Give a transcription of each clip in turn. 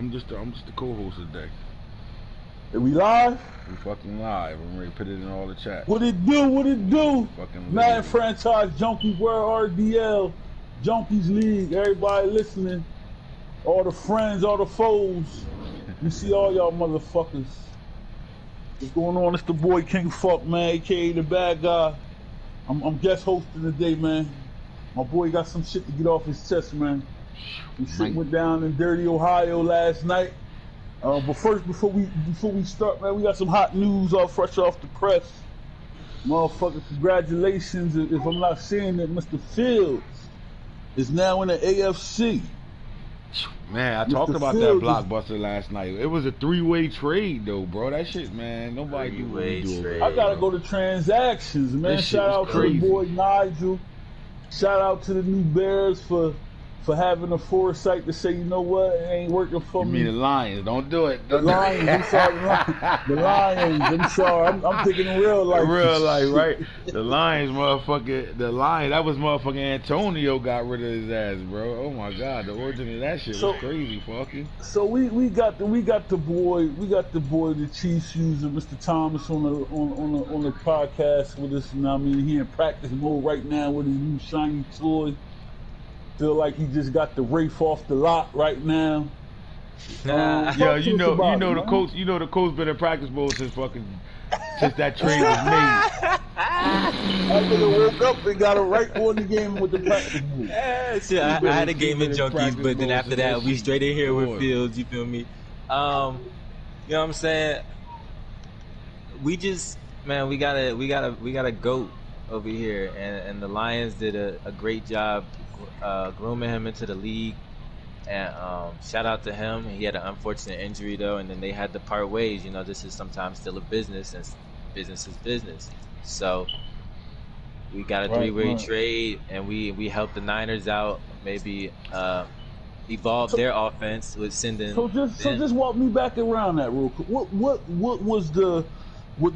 I'm just the co-host today. Are we live? We fucking live. I'm ready to put it in all the chat. What it do? What it do? Fucking Madden franchise, Junkies World RDL, Junkies League. Everybody listening, all the friends, all the foes. You see all y'all motherfuckers. What's going on? It's the boy King Fuck, man, aka the bad guy. I'm guest hosting today, man. My boy got some shit to get off his chest, man. He shit went down in dirty Ohio last night. But first, before we start, man, we got some hot news fresh off the press. Motherfucker, congratulations. If I'm not saying that, Mr. Fields is now in the AFC. Man, I talked about that blockbuster last night. It was a three-way trade, though, bro. That shit, man, nobody do what we do. I gotta go to transactions, man. Shout out to the boy Nigel. Shout out to the new Bears for having the foresight to say, you know what, it ain't working for me. You mean the Lions? Don't do it. The Lions, I'm sorry. The Lions, I'm sorry. I'm thinking in real life. Real life, right? The Lions, motherfucker. The Lions, that was motherfucking Antonio got rid of his ass, bro. Oh my God, the origin of that shit was crazy, fucking. So we got the boy, the Chiefs user, Mr. Thomas on the podcast with us. You know what I mean? He in practice mode right now with his new shiny toy. Feel like he just got the Wraith off the lot right now. Yeah, you know the coach. You know the coach been in practice mode since that trade was made. I woke up and got a right on the game with the practice mode. Yeah, shit, I had a game in Junkies, but then after that, we straight in here with Fields. You feel me? You know what I'm saying? We just, man, we got a goat over here, and the Lions did a great job grooming him into the league, and shout out to him. He had an unfortunate injury though, and then they had to part ways. You know, this is sometimes still a business, and business is business. So we got a three-way trade, and we helped the Niners out, maybe evolve their offense with sending. So just walk me back around that real quick. What was the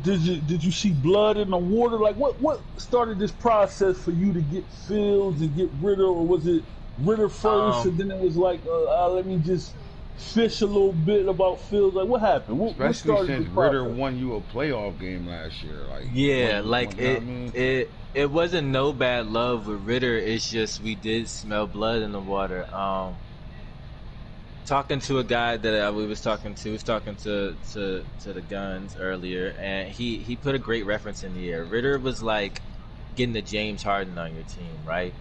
did you see blood in the water? Like what started this process for you to get Fields and get Ritter, or was it Ritter first and then it was like let me just fish a little bit about Fields? Like what happened? Especially since Ritter won you a playoff game last year. Like it wasn't no bad love with Ritter. It's just we did smell blood in the water. Talking to a guy that we was talking to the Guns earlier, and he put a great reference in the air. Ritter was like getting the James Harden on your team, right?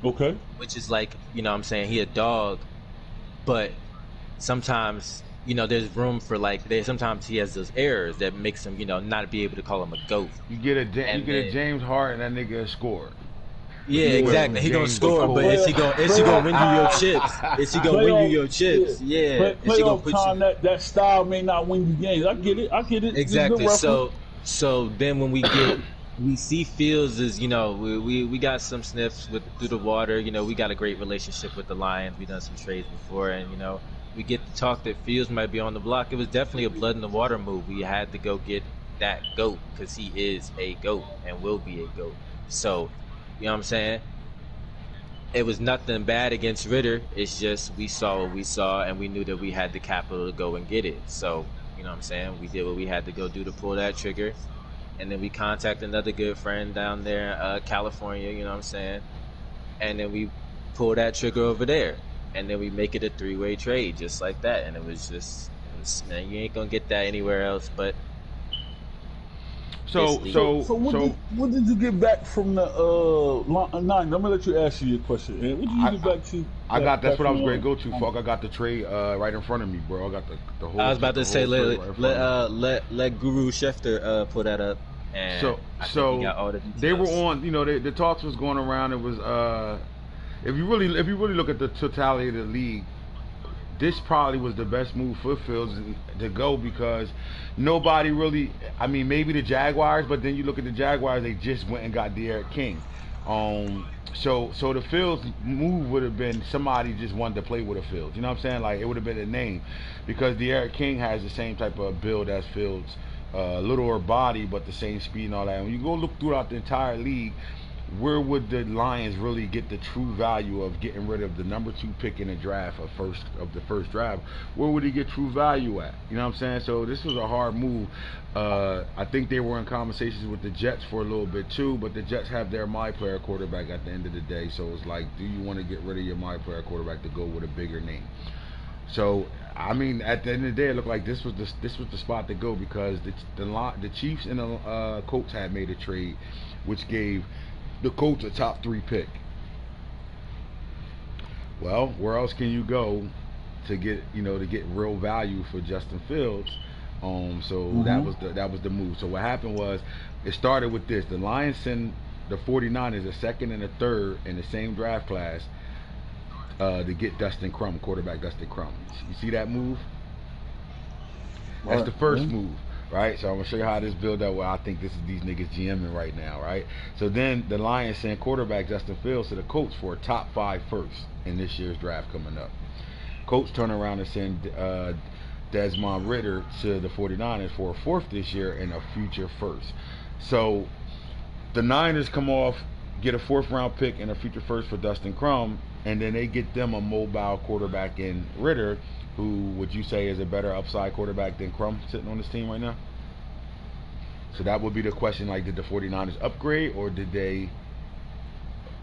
Okay. Which is like, you know what I'm saying, he a dog, but sometimes, you know, there's room for sometimes he has those errors that makes him, you know, not be able to call him a GOAT. You get a James Harden, that nigga score. Yeah, exactly. He gonna score, but is he gonna win you your chips? Is he gonna win you your chips? Yeah. Playoff time, that style may not win you games. I get it. Exactly. So then when we see Fields is, you know, we got some sniffs through the water. You know, we got a great relationship with the Lions. We done some trades before, and you know, we get to talk that Fields might be on the block. It was definitely a blood in the water move. We had to go get that GOAT because he is a GOAT and will be a GOAT. So. You know what I'm saying? It was nothing bad against Ritter. It's just we saw what we saw, and we knew that we had the capital to go and get it. So, you know what I'm saying? We did what we had to go do to pull that trigger. And then we contacted another good friend down there, California, you know what I'm saying? And then we pull that trigger over there. And then we make it a three-way trade just like that. And it was man, you ain't going to get that anywhere else but... So what did you get back from the Nine? I'm gonna let you answer your question. What did you get back to? That's what I was going to go to. Fuck, I got the trade right in front of me, bro. I got the whole. I was about to say let Guru Schefter pull that up. And so they were on. You know, the talks was going around. It was if you really look at the totality of the league, this probably was the best move for Fields to go because nobody really, I mean, maybe the Jaguars, but then you look at the Jaguars, they just went and got Derek King. So the Fields move would have been somebody just wanted to play with a Fields. You know what I'm saying? Like, it would have been a name because Derek King has the same type of build as Fields, littler body, but the same speed and all that. When you go look throughout the entire league, where would the Lions really get the true value of getting rid of the number 2 pick in the draft of the first draft? Where would he get true value at? You know what I'm saying? So this was a hard move. I think they were in conversations with the Jets for a little bit too, but the Jets have their my player quarterback at the end of the day. So it's like, do you want to get rid of your my player quarterback to go with a bigger name? So I mean, at the end of the day, it looked like this was the spot to go, because the Chiefs and the Colts had made a trade, which gave the Colts a top 3 pick. Well, where else can you go to get real value for Justin Fields? So that was the move. So what happened was, it started with this: the Lions send the 49ers a second and a third in the same draft class to get Dustin Crum, quarterback Dustin Crum. You see that move? That's the first move, right? So I'm gonna show you how this build up. Well, I think this is these niggas GMing right now, right? So then the Lions send quarterback Justin Fields to the Colts for a top 5 first in this year's draft coming up. Colts turn around and send Desmond Ridder to the 49ers for a 4th this year and a future first. So the Niners come off, get a 4th round pick and a future first for Dustin Crum, and then they get them a mobile quarterback in Ridder, who would you say is a better upside quarterback than Crum sitting on this team right now? So that would be the question, like, did the 49ers upgrade, or did they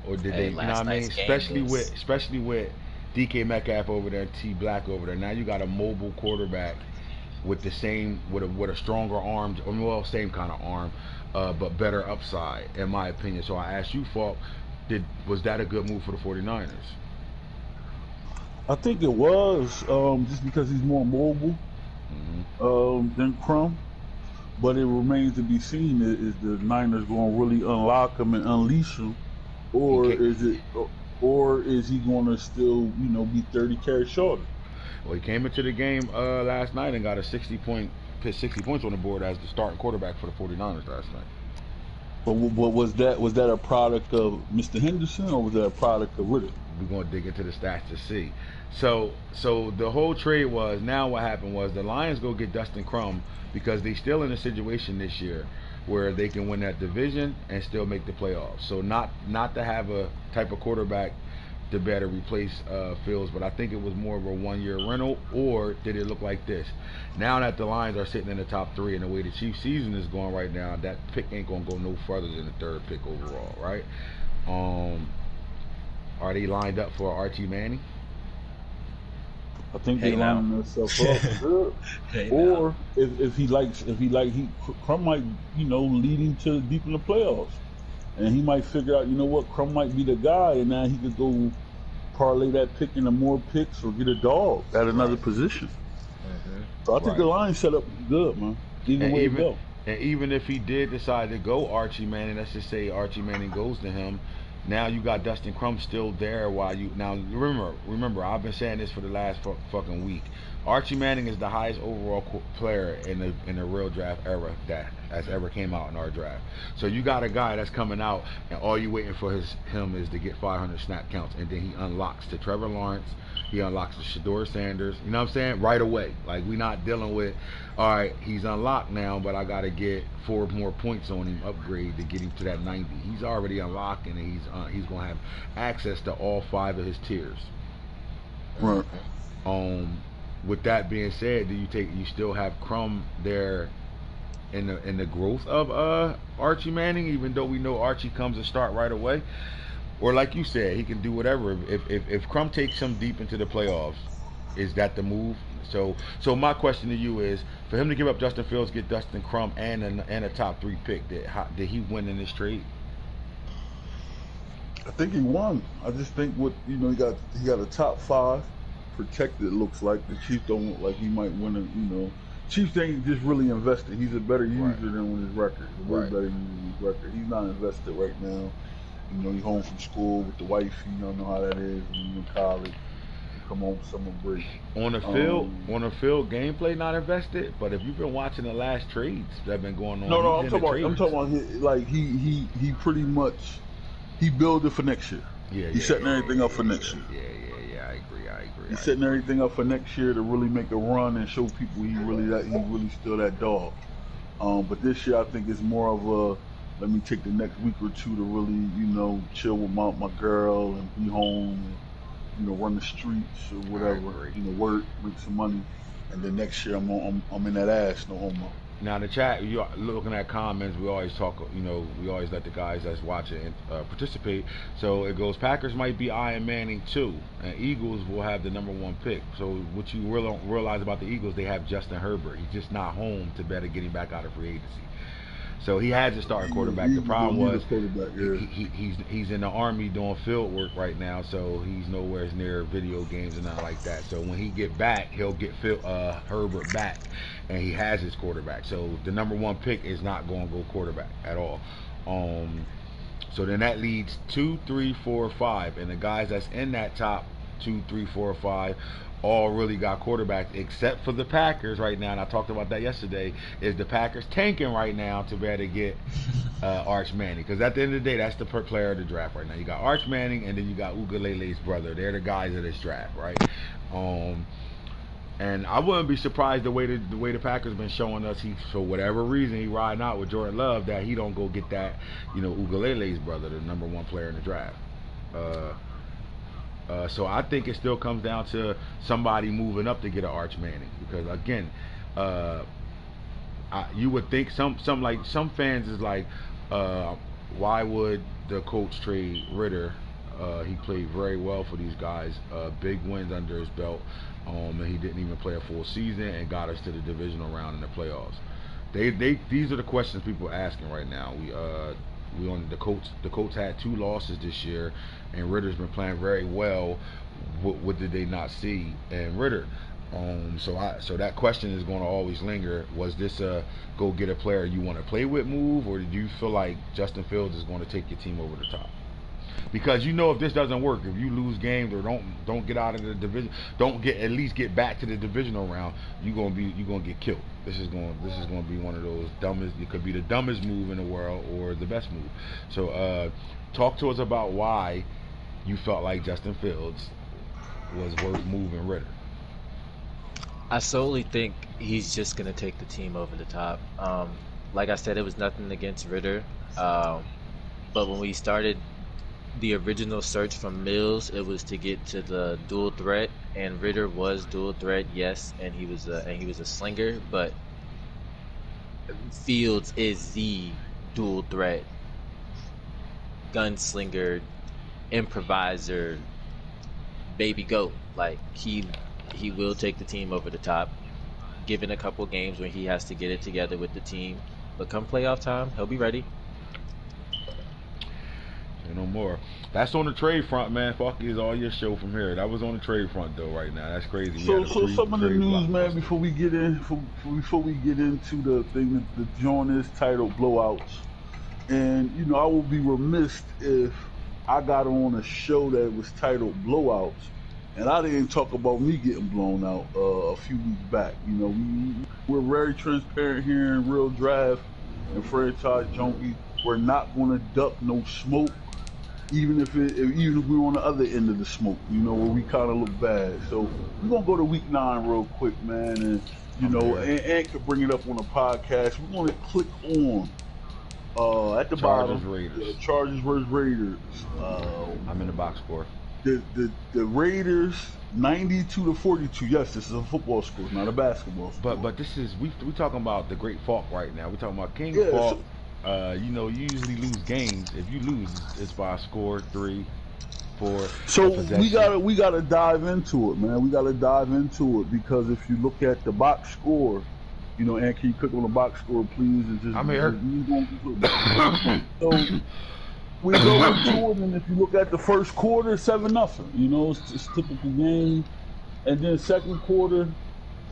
you know what I mean? Especially with DK Metcalf over there and T Black over there. Now you got a mobile quarterback with the same with a stronger arm, well, same kind of arm, but better upside, in my opinion. So I asked you, Falk, was that a good move for the 49ers? I think it was, just because he's more mobile than Crum. But it remains to be seen, is the Niners going to really unlock him and unleash him, or is he going to still, be 30 carries shorter? Well, he came into the game last night and got 60 points on the board as the starting quarterback for the 49ers last night. But was that a product of Mr. Henderson, or was that a product of Ridder? We're going to dig into the stats to see. So the whole trade was, now what happened was the Lions go get Dustin Crum because they still in a situation this year where they can win that division and still make the playoffs. So not to have a type of quarterback to better replace Fields, but I think it was more of a 1-year rental. Or did it look like this? Now that the Lions are sitting in the top 3 and the way the Chiefs season is going right now, that pick ain't going to go no further than the 3rd pick overall, right? Are they lined up for Archie Manning? I think they lined themselves up good. Or if he Crum might, lead him to deep in the playoffs, and he might figure out, Crum might be the guy, and now he could go parlay that pick into more picks or get a dog at another position. So I think the line set up good, man. Either way it go. And even if he did decide to go Archie Manning, let's just say Archie Manning goes to him, now you got Dustin Crum still there now remember, I've been saying this for the last fucking week. Archie Manning is the highest overall player in the real draft era that has ever came out in our draft. So you got a guy that's coming out, and all you waiting for him is to get 500 snap counts, and then he unlocks to Trevor Lawrence, he unlocks to Shedeur Sanders, you know what I'm saying, right away. Like, we not dealing with, all right, he's unlocked now, but I got to get 4 more points on him, upgrade to get him to that 90. He's already unlocked, and he's going to have access to all 5 of his tiers. Right. With that being said, you still have Crum there in the growth of Archie Manning, even though we know Archie comes and start right away? Or like you said, he can do whatever. If Crum takes him deep into the playoffs, is that the move? So my question to you is, for him to give up Justin Fields, get Dustin Crum and a top 3 pick, did he win in this trade? I think he won. I just think he got a top 5 protected. It looks like the Chiefs don't look like he might win it. Chiefs ain't just really invested. He's a better user than with his record. He's way better than his record. He's not invested right now. He's home from school with the wife. You don't know how that is when you're in college. You come home for summer break. On the field, gameplay not invested. But if you've been watching the last trades that have been going on, I'm talking about he pretty much built it for next year. He's setting everything up for next year. I agree. He's setting everything up for next year to really make a run and show people he's really still that dog. But this year I think it's more of let me take the next week or two to really, you know, chill with my girl and be home and, you know, run the streets or whatever, you know, work, make some money, and then next year I'm in that ass, no homo. Now the chat, you looking at comments. We always talk, you know, we always let the guys that's watching participate. So it goes, Packers might be Iron Manning too, and Eagles will have the #1 pick. So what you realize about the Eagles, they have Justin Herbert. He's just not home to better getting back out of free agency. So he has to start quarterback. The problem was he's in the Army doing field work right now, so he's nowhere near video games and nothing like that. So when he get back, he'll get Herbert back, and he has his quarterback. So the #1 pick is not going to go quarterback at all. So then that leads 2, 3, 4, 5, and the guys that's in that top 2, 3, 4, 5 all really got quarterbacks, except for the Packers right now, and I talked about that yesterday, is the Packers tanking right now to be able to get Arch Manning, because at the end of the day, that's the player of the draft right now. You got Arch Manning, and then you got Ugalele's brother. They're the guys of this draft, right? And I wouldn't be surprised the way the Packers been showing us, he, for whatever reason, he riding out with Jordan Love, that he don't go get that, you know, Ugalele's brother, the #1 player in the draft. So I think it still comes down to somebody moving up to get an Arch Manning, because again, you would think some fans is like, why would the coach trade Ritter? He played very well for these guys, big wins under his belt, and he didn't even play a full season and got us to the divisional round in the playoffs. These are the questions people are asking right now. The Colts had 2 losses this year, and Ritter's been playing very well. What did they not see in Ritter? So that question is going to always linger. Was this a go get a player you want to play with move, or do you feel like Justin Fields is going to take your team over the top? Because you know, if this doesn't work, if you lose games or don't get out of the division, at least get back to the divisional round, you're gonna get killed. This is going to be one of those dumbest. It could be the dumbest move in the world or the best move. So talk to us about why you felt like Justin Fields was worth moving Ritter. I solely think he's just gonna take the team over the top. Like I said, it was nothing against Ritter, but when we started the original search from Mills, it was to get to the dual threat, and Ritter was dual threat, yes, and he was a slinger, but Fields is the dual threat gunslinger, improviser, baby goat. Like he will take the team over the top, given a couple games when he has to get it together with the team, but come playoff time, he'll be ready. No more. That's on the trade front, man. Fuck is all your show from here. That was on the trade front though. Right now, that's crazy. So some of the news, man. Before we get into the thing, the joint is titled Blowouts, and you know I will be remiss if I got on a show that was titled Blowouts, and I didn't talk about me getting blown out a few weeks back. You know, we're very transparent here in Real Draft and Franchise Junkies. We're not going to duck no smoke. Even if we're on the other end of the smoke, you know, where we kind of look bad. So we're gonna go to week 9 real quick, man, and you know, and could bring it up on the podcast. We're gonna click on at the Chargers, bottom, Raiders. Chargers versus Raiders. I'm in the box score. The Raiders 92-42. Yes, this is a football score, not a basketball score. But this is we talking about the Great Falk right now. We talking about King Falk. You know, you usually lose games. If you lose, it's by a score, 3, 4. So we gotta dive into it, man. We gotta dive into it, because if you look at the box score, you know, and can you click on the box score, please? And just, I'm here. So we go into it, and if you look at the first quarter, 7-0. You know, it's typical game, and then second quarter,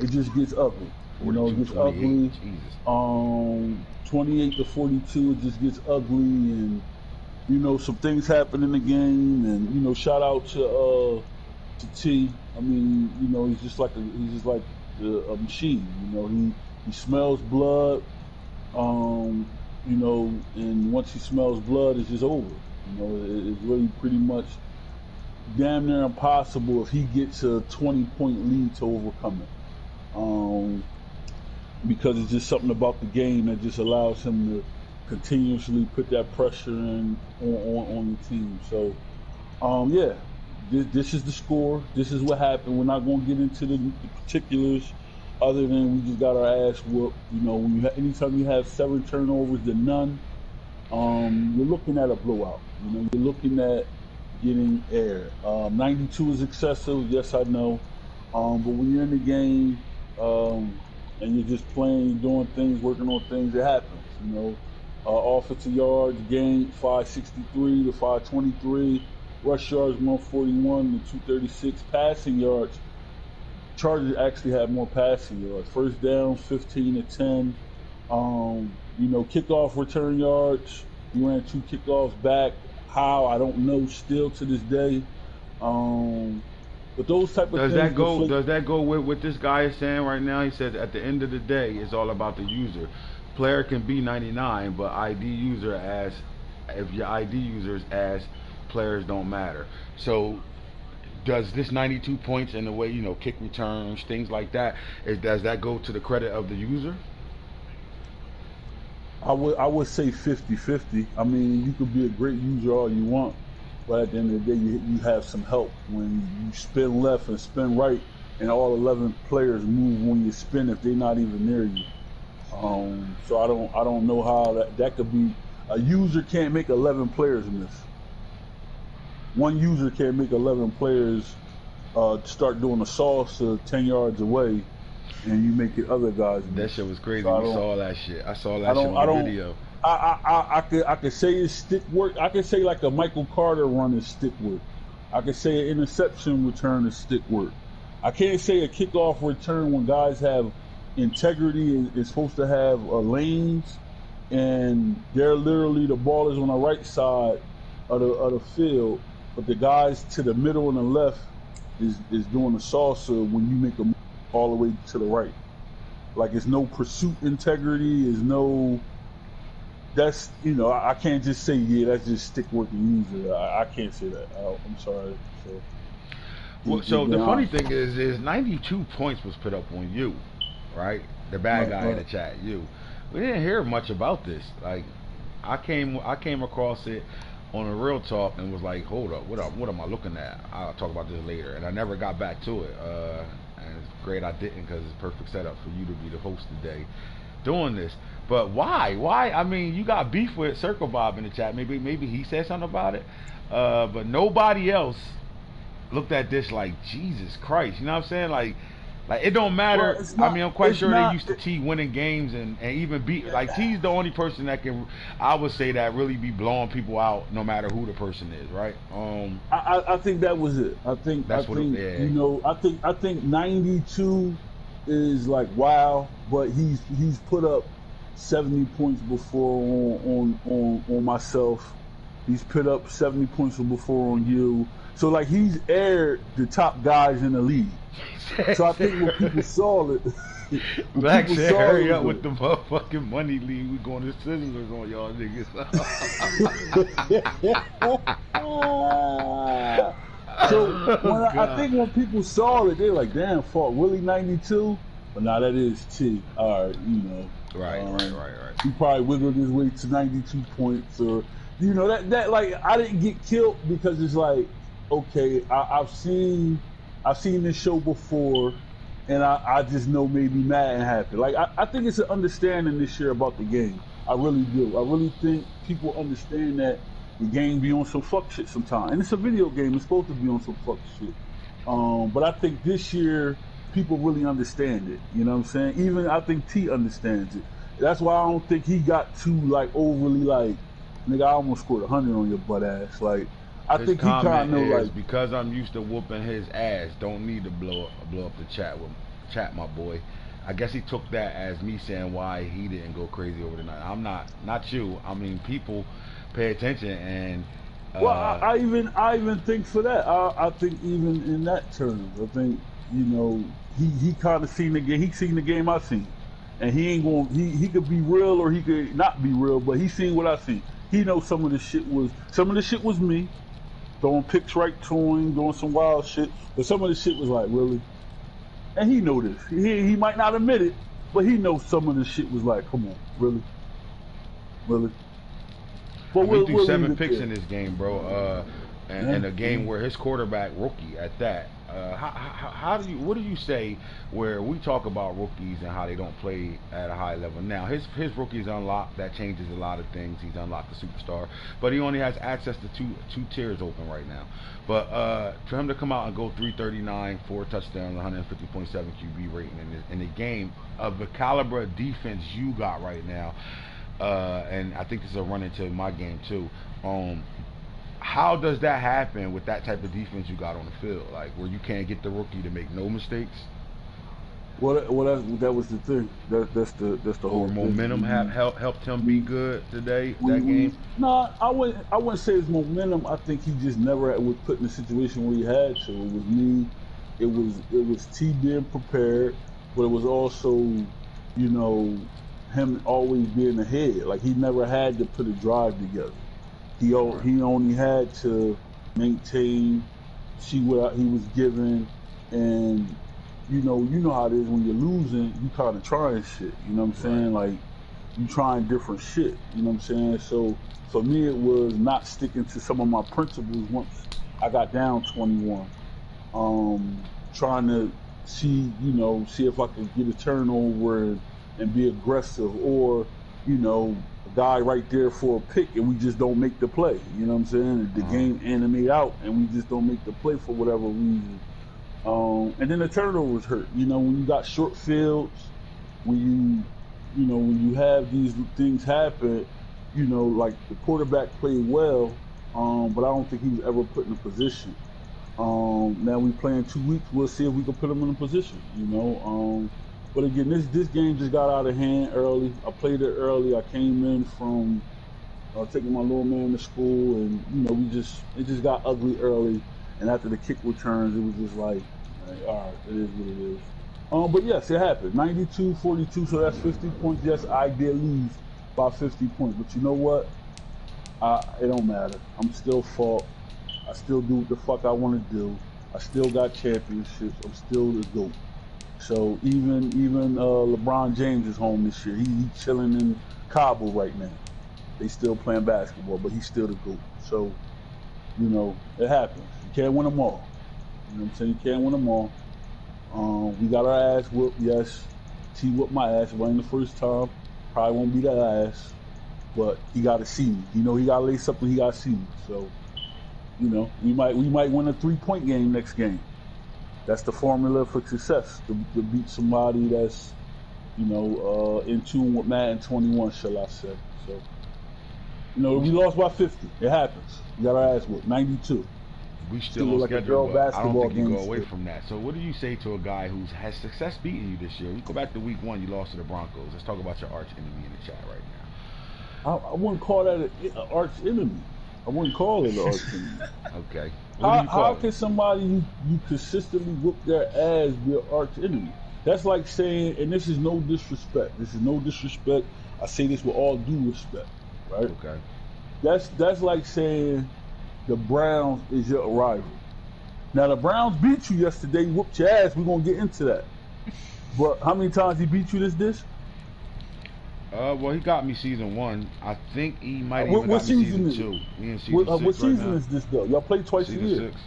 it just gets ugly. You know, it gets ugly. 28-42, it just gets ugly, and you know, some things happen in the game, and you know, shout out to T. I mean, you know, he's just like a machine. You know, he smells blood, you know, and once he smells blood, it's just over. You know, it's really pretty much damn near impossible if he gets a 20-point lead to overcome it. Because it's just something about the game that just allows him continuously put that pressure in on the team. So, yeah, this is the score. This is what happened. We're not going to get into the particulars, other than we just got our ass whooped. You know, anytime you have 7 turnovers to none, you're looking at a blowout. You know, you're looking at getting air. 92 is excessive. Yes, I know. But when you're in the game and you're just playing, doing things, working on things, it happens. You know, offensive yards gained 563 to 523, rush yards 141 to 236, passing yards. Chargers actually had more passing yards. First down 15 to 10. You know, kickoff return yards. You ran 2 kickoffs back. How, I don't know still to this day. But those type of Does things. Does that go with what this guy is saying right now? He said at the end of the day, it's all about the user. Player can be 99, but ID user if your ID users as players don't matter. So does this 92 points in the way, you know, kick returns, things like that, does that go to the credit of the user? I would say 50-50. I mean, you could be a great user all you want, but at the end of the day, you have some help when you spin left and spin right, and all 11 players move when you spin if they're not even near you. So I don't know how that could be. A user can't make 11 players miss. One user can't make 11 players start doing a salsa 10 yards away, and you make it other guys miss. That shit was crazy. So we saw that shit. I saw that shit on the video. I could say it's stick work. I could say like a Michael Carter run is stick work. I could say an interception return is stick work. I can't say a kickoff return when guys have integrity is supposed to have lanes, and they're literally, the ball is on the right side of the field, but the guys to the middle and the left is doing the salsa when you make them all the way to the right. Like, it's no pursuit integrity, is no. That's, you know, I can't just say, yeah, that's just stick working user. I can't say that. I'm sorry. So the funny thing is 92 points was put up on you, right? The bad guy in the chat, you. We didn't hear much about this. Like, I came across it on a Real Talk and was like, hold up, what am I looking at? I'll talk about this later, and I never got back to it. And it's great I didn't, because it's a perfect setup for you to be the host today doing this. But why? I mean, you got beef with Circle Bob in the chat. Maybe he said something about it. But nobody else looked at this like, Jesus Christ. You know what I'm saying? Like it don't matter. Well, not, I mean, I'm quite sure they used to T winning games and even beat. Like, T's the only person that can, I would say, that really be blowing people out no matter who the person is, right? I think that was it. I think you know, I think 92 is like, wow, but he's put up 70 points before on myself. He's put up 70 points before on you. So, like, he's aired the top guys in the league. So I think when people saw it, Black said, hurry up with the motherfucking money league. We going to Sizzlers on y'all niggas. So I think when people saw it, they're like, damn, fought Willie 92. But now that is T. All right, you know. Right. He probably wiggled his way to 92 points, or, you know, that like, I didn't get killed because it's like, okay, I've seen this show before, and I just know maybe Madden happened. Like, I think it's an understanding this year about the game. I really do. I really think people understand that the game be on some fuck shit sometimes. And it's a video game. It's supposed to be on some fuck shit. But I think this year, people really understand it. You know what I'm saying? Even I think T understands it. That's why I don't think he got too, like, overly, like, nigga, I almost scored 100 on your butt ass. Like, I think he kind of know, like, because I'm used to whooping his ass, don't need to blow up the chat, my boy. I guess he took that as me saying why he didn't go crazy over the night. I'm not you. I mean, people pay attention, and well, I even think for that. I think even in that terms, I think, you know, he kind of seen the game. He seen the game I seen, and he ain't going. He could be real or he could not be real, but he seen what I seen. He knows some of the shit was me. Throwing picks right to him, doing some wild shit. But some of the shit was like, really? And he know this. He might not admit it, but he knows some of the shit was like, come on, really? really. But I mean, he threw we'll 7 leave it picks there. in this game, bro. And a game where his quarterback rookie at that. How do you? What do you say where we talk about rookies and how they don't play at a high level? Now his rookie's unlocked. That changes a lot of things. He's unlocked the superstar, but he only has access to two tiers open right now. But for him to come out and go 339, 4 touchdowns, 150.7 QB rating in a game of the caliber of defense you got right now, and I think this is a run into my game too. How does that happen with that type of defense you got on the field? Like where you can't get the rookie to make no mistakes? Well, that was the thing. That's the whole Or thing. momentum helped him be good today, that game? No, I wouldn't say it's momentum. I think he just never was put in a situation where he had to. It was me. It was T being prepared, but it was also, you know, him always being ahead. Like he never had to put a drive together. He only had to maintain, see what he was given, and you know how it is when you're losing, you kind of trying shit. You know what I'm saying? Like you trying different shit. You know what I'm saying? So for me, it was not sticking to some of my principles once I got down 21. Trying to see if I could get a turnover and be aggressive, or a guy right there for a pick and we just don't make the play. You know what I'm saying? The game animate out and we just don't make the play for whatever reason. And then the turnovers hurt. When you got short fields, when you have these things happen, like the quarterback played well, but I don't think he was ever put in a position. Now we play in 2 weeks. We'll see if we can put him in a position. But again, this game just got out of hand early. I played it early. I came in from taking my little man to school, and it just got ugly early. And after the kick returns, it was just like, all right, it is what it is. But yes, it happened. 92-42, so that's 50 points. Yes, I did lose by 50 points, but you know what? It don't matter. I'm still fought. I still do what the fuck I want to do. I still got championships. I'm still the GOAT. So even LeBron James is home this year. He's chilling in Kabul right now. They still playing basketball, but he's still the GOAT. So, it happens. You can't win them all. You know what I'm saying? You can't win them all. We got our ass whooped, yes. T whooped my ass. It wasn't the first time. Probably won't be that ass. But he got to see me. He got to lace up and he got to see me. So, we might win a 3-point game next game. That's the formula for success, to beat somebody that's, in tune with Madden 21, shall I say. So, we lost by 50. It happens. We got our ass whooped. 92. We still on like schedule, but I don't think you go away still. from that. So what do you say to a guy who has success beating you this year? We go back to week 1, you lost to the Broncos. Let's talk about your arch enemy in the chat right now. I wouldn't call that an arch enemy. I wouldn't call it an arch enemy. Okay. How can somebody you consistently whoop their ass be an arch enemy? That's like saying, and this is no disrespect. This is no disrespect. I say this with all due respect, right? Okay. That's like saying the Browns is your rival. Now the Browns beat you yesterday, whooped your ass. We're gonna get into that. But how many times he beat you this? Well, he got me season 1. I think he might even got me season 2. We in season 6 what season right is this though? Y'all play twice a year. Season 6.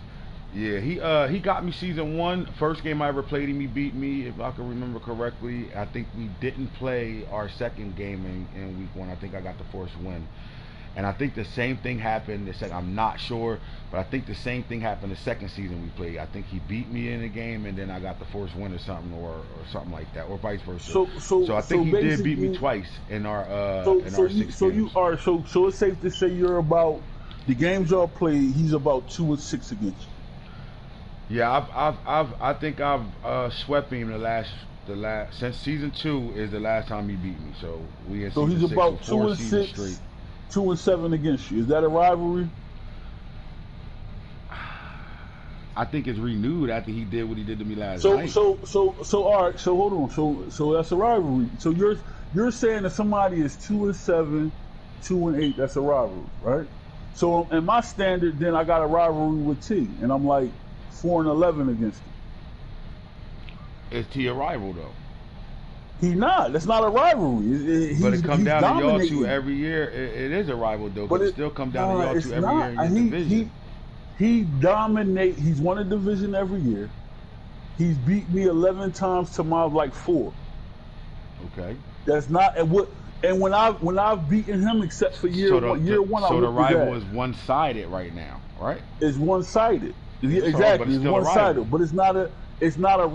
Yeah, he got me season 1. First game I ever played him, he beat me, if I can remember correctly. I think we didn't play our second game in week 1. I think I got the first win. And I think the same thing happened. I'm not sure, but I think the same thing happened the second season we played. I think he beat me in a game, and then I got the first win or something, or something like that, or vice versa. So I think he did beat me twice in our our 6 So games. you are so it's safe to say you're about the games y'all played. He's about 2-6 against you. Yeah, I think I've swept him the last since season 2 is the last time he beat me. So we in season he's 6 about for 4 2-6. seasons straight. 2-7 against you. Is that a rivalry? I think it's renewed after he did what he did to me last night. So all right. So hold on. So that's a rivalry. So you're saying that somebody is 2-7, 2-8. That's a rivalry, right? So in my standard, then I got a rivalry with T, and I'm like 4-11 against him. Is T a rival though? He not. That's not a rivalry. But it come He's down to y'all dominating. two every year. It is a rival though, But but it still come down to y'all it's two every not. year in your division. He dominate. He's won a division every year. He's beat me 11 times to my like 4. Okay. That's not and what. And when I've beaten him, except for year one, so I the whooped his rival ass. is one-sided right now, right? It's one-sided. But Exactly, it's it's still a rivalry. one-sided. But it's not a. It's not a.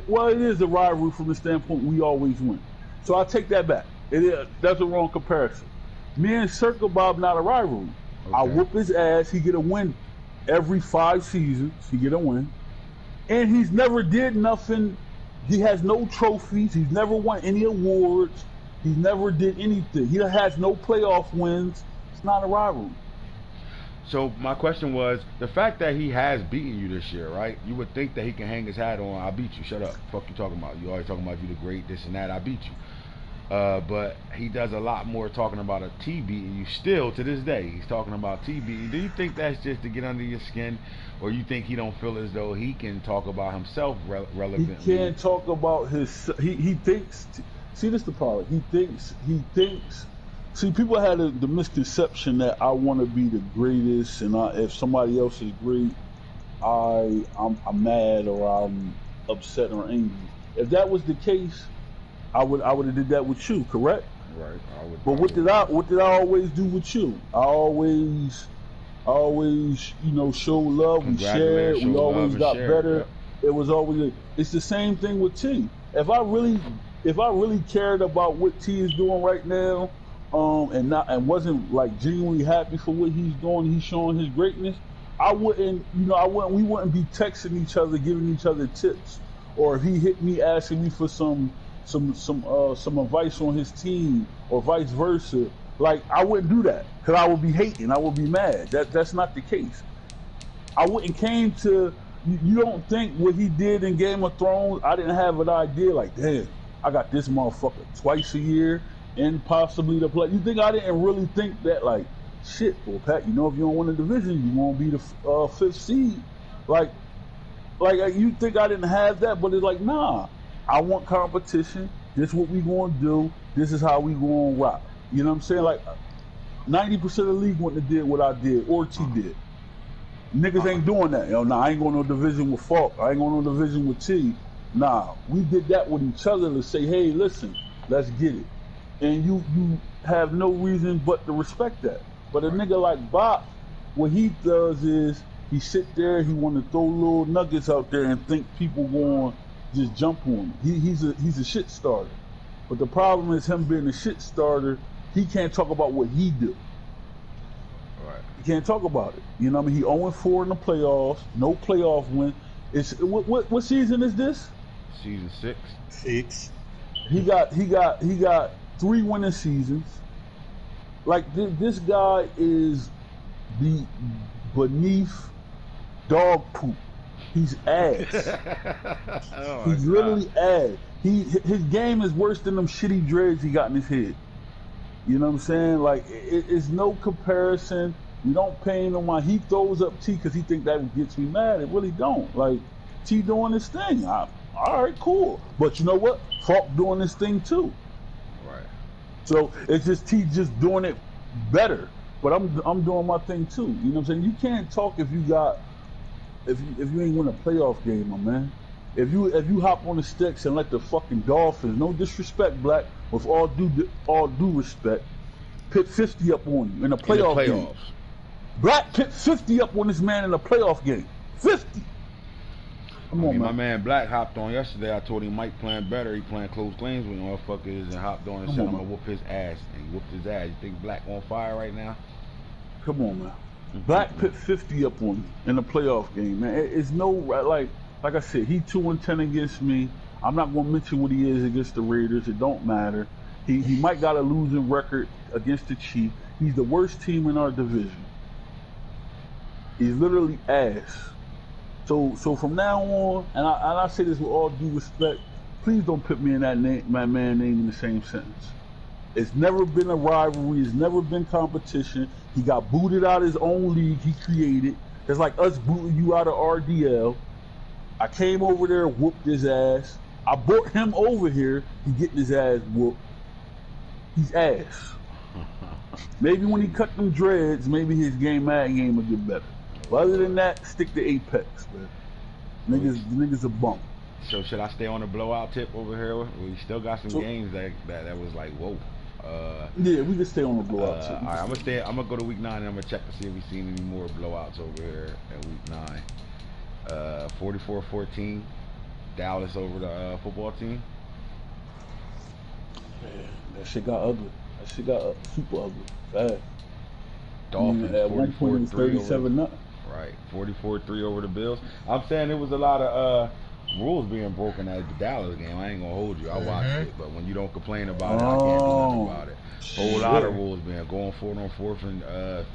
Well, it is a rivalry from the standpoint we always win. So I take that back. That's a wrong comparison. Me and Circle Bob not a rivalry. Okay. I whoop his ass. He get a win every 5 seasons. He get a win, and he's never did nothing. He has no trophies. He's never won any awards. He never did anything. He has no playoff wins. It's not a rivalry. So my question was, the fact that he has beaten you this year, right? You would think that he can hang his hat on, I beat you, shut up, fuck you talking about? You always talking about you the great, this and that, I beat you. But he does a lot more talking about a T beating you still to this day. He's talking about T beating. Do you think that's just to get under your skin, or you think he don't feel as though he can talk about himself relevantly? He can't talk about his. He thinks. See, this the problem. He thinks. See, people had the misconception that I want to be the greatest, and if somebody else is great, I'm mad or I'm upset or angry. If that was the case, I would have did that with you, correct? Right. I would. But what did I always do with you? I always, show love. We shared. We always got better. Yep. It was always. It's the same thing with T. If I really cared about what T is doing right now, and wasn't like genuinely happy for what he's doing, he's showing his greatness, we wouldn't be texting each other, giving each other tips, or if he hit me asking me for some advice on his team or vice versa, like I wouldn't do that because I would be hating, I would be mad. That's not the case. I wouldn't came to. You don't think what he did in Game of Thrones? I didn't have an idea like, damn, I got this motherfucker twice a year and possibly the play. You think I didn't really think that, like, shit, well, Pat, if you don't win the division, you won't be the 5th seed. Like you think I didn't have that, but it's like, nah, I want competition. This is what we gonna do. This is how we gonna rock. You know what I'm saying? Like, 90% of the league wouldn't have did what I did or T did. Niggas ain't doing that. I ain't going to no division with Falk. I ain't going to no division with T. Nah, we did that with each other to say, hey, listen, let's get it. And you have no reason but to respect that. But a nigga like Bob, what he does is he sit there, he want to throw little nuggets out there and think people going to just jump on him. He's a shit starter. But the problem is him being a shit starter, he can't talk about what he do. He can't talk about it. You know what I mean? He 0-4 in the playoffs, no playoff win. It's what season is this? Season 6. 6. He got 3 winning seasons. Like this guy is beneath dog poop. He's ass. He's literally ass. His game is worse than them shitty dreads he got in his head. You know what I'm saying? Like it's no comparison. You don't pay him no mind. He throws up T because he think that gets me mad. It really don't. Like T doing his thing. All right, cool. But you know what? Falk doing his thing too. Right. So it's just T just doing it better. But I'm doing my thing too. You know what I'm saying? You can't talk if you ain't win a playoff game, my man. If you hop on the sticks and let the fucking Dolphins, no disrespect, Black, with all due respect, put 50 up on you in a playoff game. Black put 50 up on this man in a playoff game. 50. Come on, man. My man Black hopped on yesterday. I told him Mike playing better. He playing close games with motherfuckers and hopped on and said, I'm gonna whoop his ass. And he whooped his ass. You think Black on fire right now? Come on, man. Black put 50 up on you in a playoff game, man. It's no, like I said, he 2-10 against me. I'm not gonna mention what he is against the Raiders. It don't matter. He might got a losing record against the Chiefs. He's the worst team in our division. He's literally ass. So from now on, and I say this with all due respect, please don't put me in my man name in the same sentence. It's never been a rivalry. It's never been competition. He got booted out of his own league he created. It's like us booting you out of RDL. I came over there, whooped his ass. I brought him over here. He getting his ass whooped. He's ass. Maybe when he cut them dreads, maybe his Madden game will get better. But other than that, stick to Apex, man. Niggas a bum. So should I stay on the blowout tip over here? We still got some games that was like, whoa. Yeah, we can stay on the blowout tip. All right, I'm gonna go to week 9 and I'm gonna check to see if we've seen any more blowouts over here at week 9. 44-14, Dallas over the football team. Man, that shit got ugly. That shit got super ugly. Bad. Dolphins at one point it was 37-0. Right, 44-3 over the Bills. I'm saying there was a lot of rules being broken at the Dallas game. I ain't gonna hold you. I watched it, but when you don't complain about it, I can't do nothing about it. Whole lot of rules being going for it on 4th and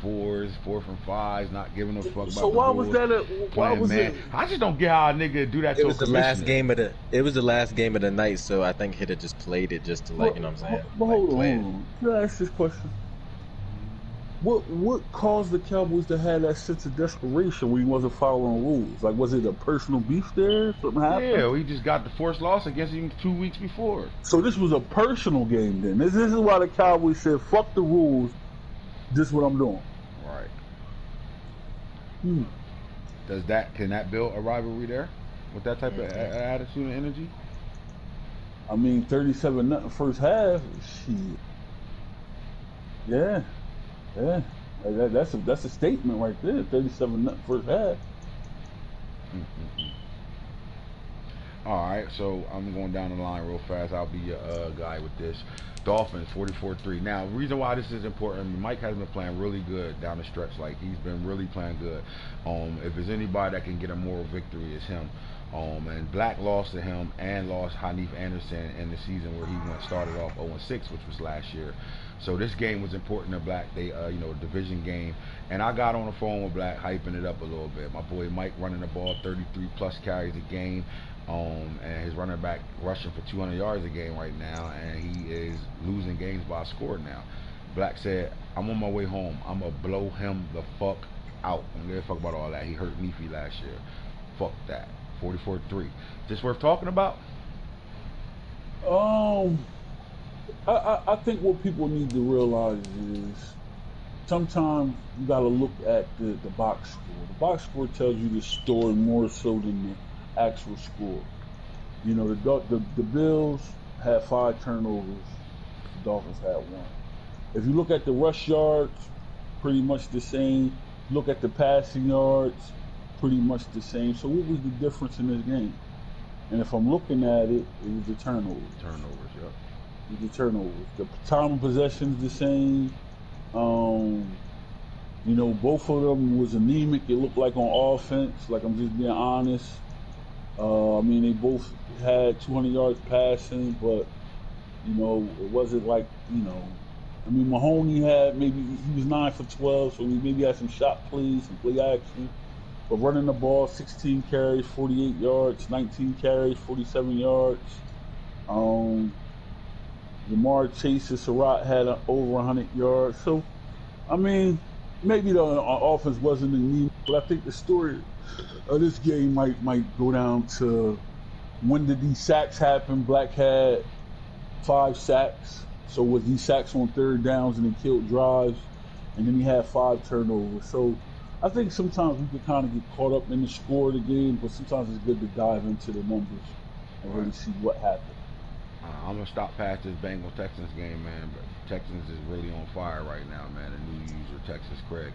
4s, 4th and 5s, not giving a fuck about so the why rules. Was that why was man. it? I just don't get how a nigga do that. It was the last game of the. It was the last game of the night, so I think Hitta just played it just to you know what I'm saying. But hold on. Can I ask this question? What caused the Cowboys to have that sense of desperation when he wasn't following rules? Like, was it a personal beef there? Something happened? Yeah, we just got the forced loss against him 2 weeks before. So this was a personal game then. This is why the Cowboys said, fuck the rules, this is what I'm doing. Right. Can that build a rivalry there? With that type of attitude and energy? I mean, 37-0 first half, shit. Yeah. Yeah, that's a statement right there. 37-0 first half. All right, so I'm going down the line real fast. I'll be a guy with this. Dolphins 44-3. Now, the reason why this is important, Mike has been playing really good down the stretch. Like, he's been really playing good. If there's anybody that can get a moral victory, it's him. And Black lost to him and lost Hanif Anderson in the season where he started off 0-6, which was last year. So this game was important to Black. They, division game. And I got on the phone with Black, hyping it up a little bit. My boy Mike running the ball 33 plus carries a game. And his running back rushing for 200 yards a game right now. And he is losing games by a score now. Black said, I'm on my way home. I'm going to blow him the fuck out. I'm going to fuck about all that. He hurt Neefy last year. Fuck that. 44-3. This worth talking about? I think what people need to realize is sometimes you got to look at the box score. The box score tells you the story more so than the actual score. You know, the Bills had 5 turnovers. The Dolphins had 1. If you look at the rush yards, pretty much the same. Look at the passing yards, pretty much the same. So what was the difference in this game? And if I'm looking at it, it was the turnovers. Turnovers, yep. It was the turnovers. The time of possession is the same. Both of them was anemic. It looked like on offense, like I'm just being honest. They both had 200 yards passing, but, it wasn't like, Mahoney had he was 9 for 12, so he maybe had some shot plays, some play action. But running the ball, 16 carries, 48 yards, 19 carries, 47 yards. Jamar Chase and Surratt had over 100 yards. So, maybe the offense wasn't in need, but I think the story of this game might go down to when did these sacks happen. Black had 5 sacks. So was these sacks on 3rd downs and they killed drives, and then he had 5 turnovers. So I think sometimes we can kind of get caught up in the score of the game, but sometimes it's good to dive into the numbers and really see what happened. I'm going to stop past this Bengals-Texans game, man. But Texans is really on fire right now, man. A new user, Texas Craig,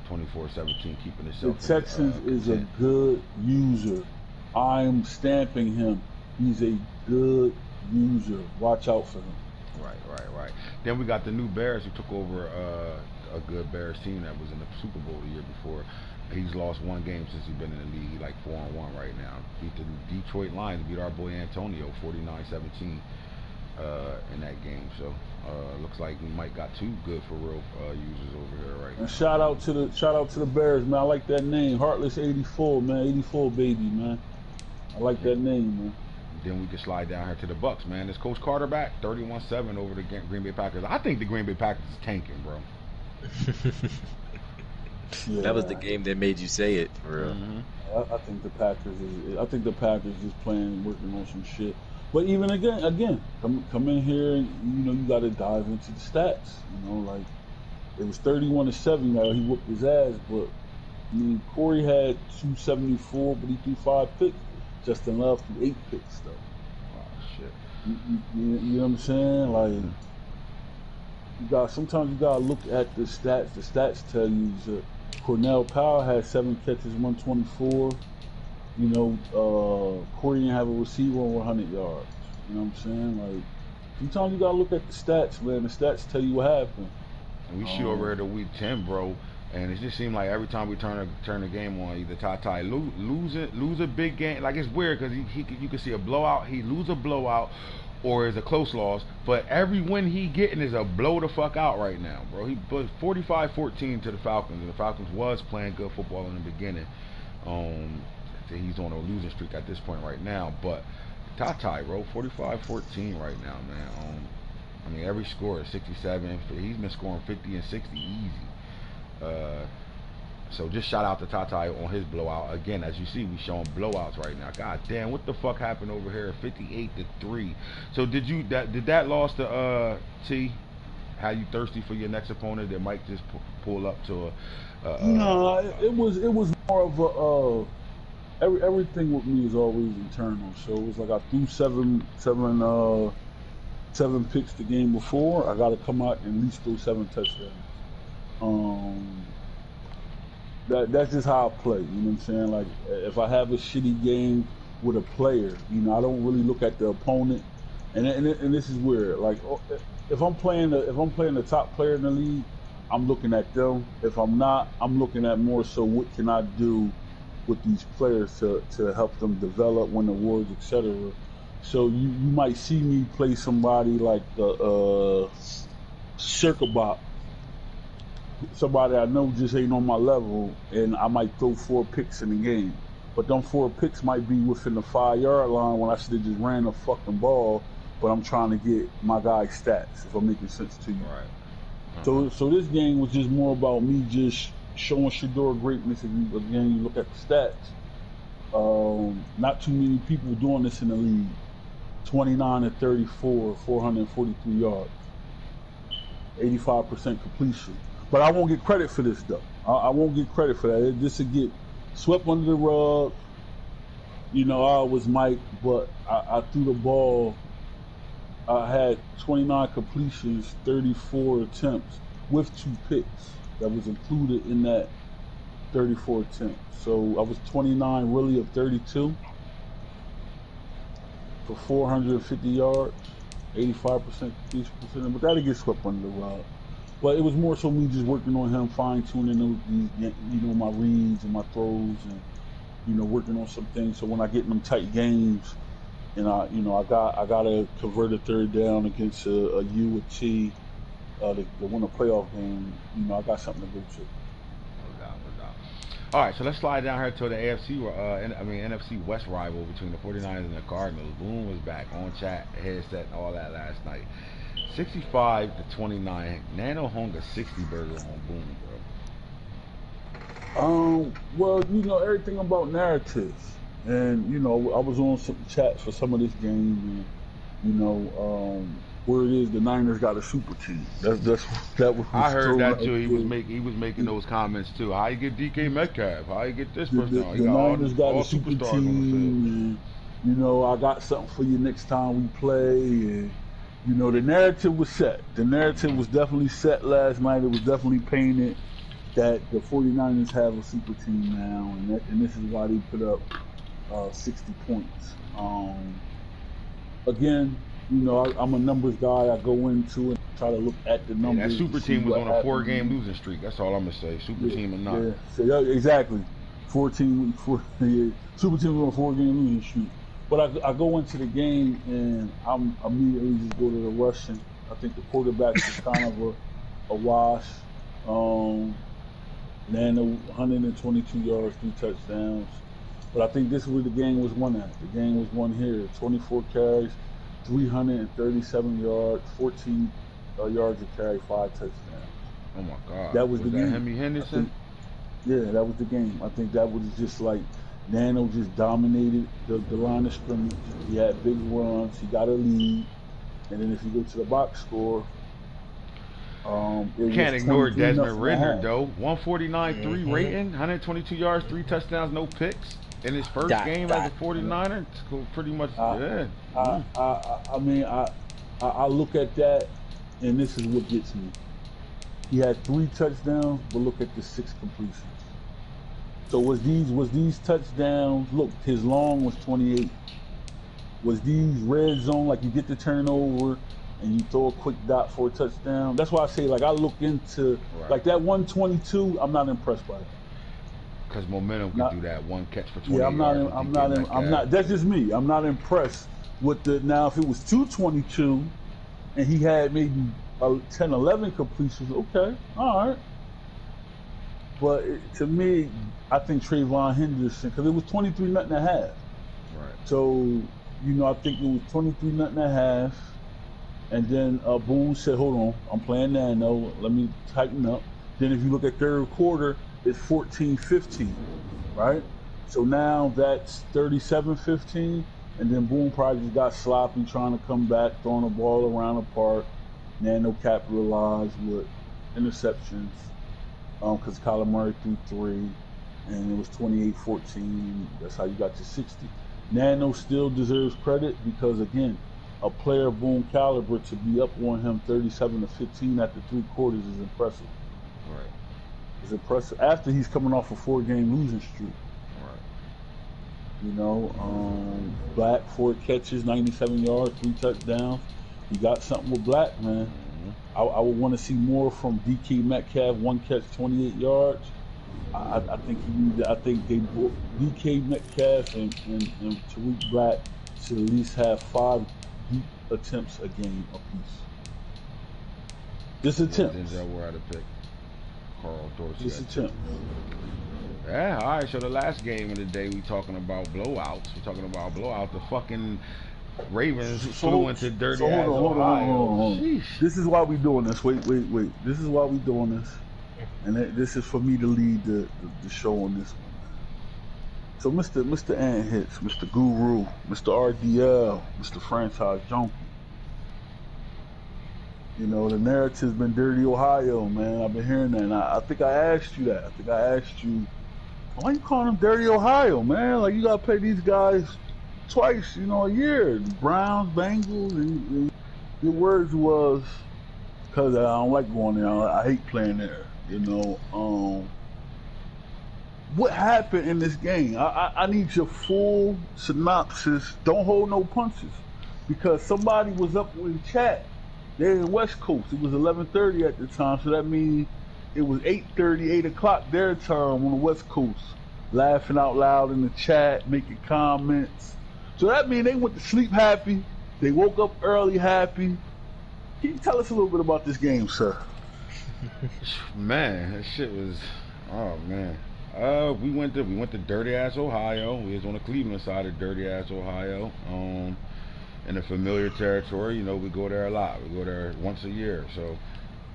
24-17, keeping itself. The Texans is a good user. I'm stamping him. He's a good user. Watch out for him. Right. Then we got the new Bears who took over a good Bears team that was in the Super Bowl the year before. He's lost 1 game since he's been in the league. He's like 4-1 right now. Beat the Detroit Lions, beat our boy Antonio 49-17 in that game. So looks like we might got 2 good for real users over here right now. And shout out to the Bears, man. I like that name, Heartless 84, man. 84 baby, man. I like that name, man. Then we can slide down here to the Bucks, man. This Coach Carter back 31-7 over the Green Bay Packers. I think the Green Bay Packers is tanking, bro. Yeah. That was the game that made you say it, for real. I think the Packers is playing, working on some shit. But even again, come in here and you got to dive into the stats. Like it was 31-7. He whooped his ass, but I mean Corey had 274, but he threw 5 picks. Justin Love threw 8 picks though. Oh shit. You know what I'm saying? Like sometimes you gotta look at the stats. The stats tell you that Cornell Powell had 7 catches, 124. Corey didn't have a receiver on 100 yards. You know what I'm saying? Like, sometimes you gotta look at the stats, man. The stats tell you what happened. And we shoot over here to week 10, bro. And it just seemed like every time we turn the game on, either Ty lose a big game. Like, it's weird because you can see a blowout. He lose a blowout, or is a close loss. But every win he getting is a blow the fuck out right now, bro. He put 45-14 to the Falcons, and the Falcons was playing good football in the beginning. He's on a losing streak at this point right now, but Ty, bro, 45-14 right now, man. I mean, every score is 67. He's been scoring 50 and 60 easy. So just shout out to Ty on his blowout. Again, as you see, we showing blowouts right now. God damn, what the fuck happened over here? 58-3. So did that loss to T have you thirsty for your next opponent that might just pull up to a? No, it was more of a. Everything with me is always internal. So it was like I threw seven picks the game before. I got to come out and at least throw 7 touchdowns. That's just how I play. You know what I'm saying? Like if I have a shitty game with a player, I don't really look at the opponent. And this is weird. Like if I'm playing the top player in the league, I'm looking at them. If I'm not, I'm looking at more so what can I do with these players to help them develop, win awards, etc. So you might see me play somebody like the Circle Bop, somebody I know just ain't on my level, and I might throw 4 picks in the game. But them 4 picks might be within the 5-yard line when I should have just ran the fucking ball, but I'm trying to get my guy's stats, if I'm making sense to you. Right. So this game was just more about me just showing Shador greatness. If you look at the stats, not too many people doing this in the league. 29-34, 443 yards, 85% completion. But I won't get credit for this though. I won't get credit for that. This will get swept under the rug. I was Mike, but I threw the ball. I had 29 completions, 34 attempts with 2 picks. That was included in that 34 attempts. So I was 29 really of 32 for 450 yards, 85% completion percentage. But that'll get swept under the rug. But it was more so me just working on him, fine tuning my reads and my throws, and working on some things. So when I get in them tight games, and I gotta convert a 3rd down against a U or T. To win a playoff game, I got something to go to. No doubt. All right, so let's slide down here to the NFC West rival between the 49ers and the Cardinals. Boom was back on chat, headset, and all that last night. 65-29. Nano hung a 60 burger on Boom, bro. Well, everything about narratives, and I was on some chats for some of this game, and where it is, the Niners got a super team. That was. I heard that too. He was making those comments too. How you get DK Metcalf? How you get this person? The Niners got a super team. And, I got something for you next time we play. And the narrative was set. The narrative was definitely set last night. It was definitely painted that the 49ers have a super team now, and this is why they put up 60 points. Again. I'm a numbers guy. I go into and try to look at the numbers. That super team was on a 4-game losing streak. That's all I'm gonna say. Super team or not. Yeah. So, exactly. 14. Super team was on a 4-game losing streak. But I go into the game and I'm immediately just go to the rushing. I think the quarterback is kind of a wash. Nano 122 yards, 3 touchdowns. But I think this is where the game was won at. The game was won here. 24 carries. 337 yards, 14 yards a carry, 5 touchdowns. Oh my God! That was the game. Hemi Henderson? That was the game. I think that was just like Nano just dominated the line of scrimmage. He had big runs. He got a lead. And then if you go to the box score, it Can't was ignore 23 Desmond nothing Ritter, at half. though. 149.3 rating, 122 yards, 3 touchdowns, no picks. In his first game as a 49er, pretty much, yeah. I mean, I look at that, and this is what gets me. He had 3 touchdowns, but look at the 6 completions. So was these touchdowns? Look, his long was 28. Was these red zone, like you get the turnover and you throw a quick dot for a touchdown? That's why I say, like, I look into like that 122. I'm not impressed by that. Because momentum can do that. One catch for 20 Yeah, yards. I'm not. That's just me. I'm not impressed with the. Now, if it was 222 and he had maybe 10, 11 completions, okay, all right. But to me, I think Trayvon Henderson, because it was 23 nothing at half. Right. So, I think it was 23 nothing at half. And then Boone said, hold on, I'm playing Nano. Let me tighten up. Then if you look at third quarter, it's 14-15, right? So now that's 37-15. And then Boone probably just got sloppy trying to come back, throwing the ball around the park. Nano capitalized with interceptions. Because Kyler Murray threw 3, and it was 28-14. That's how you got to 60. Nano still deserves credit because, again, a player of Boone caliber to be up on him 37-15 after 3 quarters is impressive. Right. It's impressive after he's coming off a 4-game losing streak. Right. Black 4 catches, 97 yards, 3 touchdowns. You got something with Black, man. I would want to see more from DK Metcalf, 1 catch, 28 yards. I think DK Metcalf and Tariq Black should at least have 5 deep attempts a game apiece. Just attempts. Denzel were out of pick. Carl Dorsey. Just attempts. Yeah, all right. So the last game of the day, we talking about blowouts. We're talking about blowout. The fucking Ravens flew into dirty ass Ohio. Hold on. This is why we doing this. Wait. This is why we doing this. And this is for me to lead the show on this one. So Mr. AntHits, Mr. Guru, Mr. RDL, Mr. Franchise Junkie. The narrative's been dirty Ohio, man. I've been hearing that. And I think I asked you that. I think I asked you, why you calling them dirty Ohio, man? Like, you got to play these guys twice, a year. The Browns, Bengals, and your words was, because I don't like going there. I hate playing there, What happened in this game? I need your full synopsis. Don't hold no punches. Because somebody was up in chat. They're in West Coast. It was 11:30 at the time, so that means it was 8:30, 8 o'clock their time on the West Coast. Laughing out loud in the chat, making comments. So that means they went to sleep happy. They woke up early happy. Can you tell us a little bit about this game, sir? Man, that shit was, oh man. We went to dirty ass Ohio. We was on the Cleveland side of dirty ass Ohio. In a familiar territory, we go there a lot. We go there once a year. So,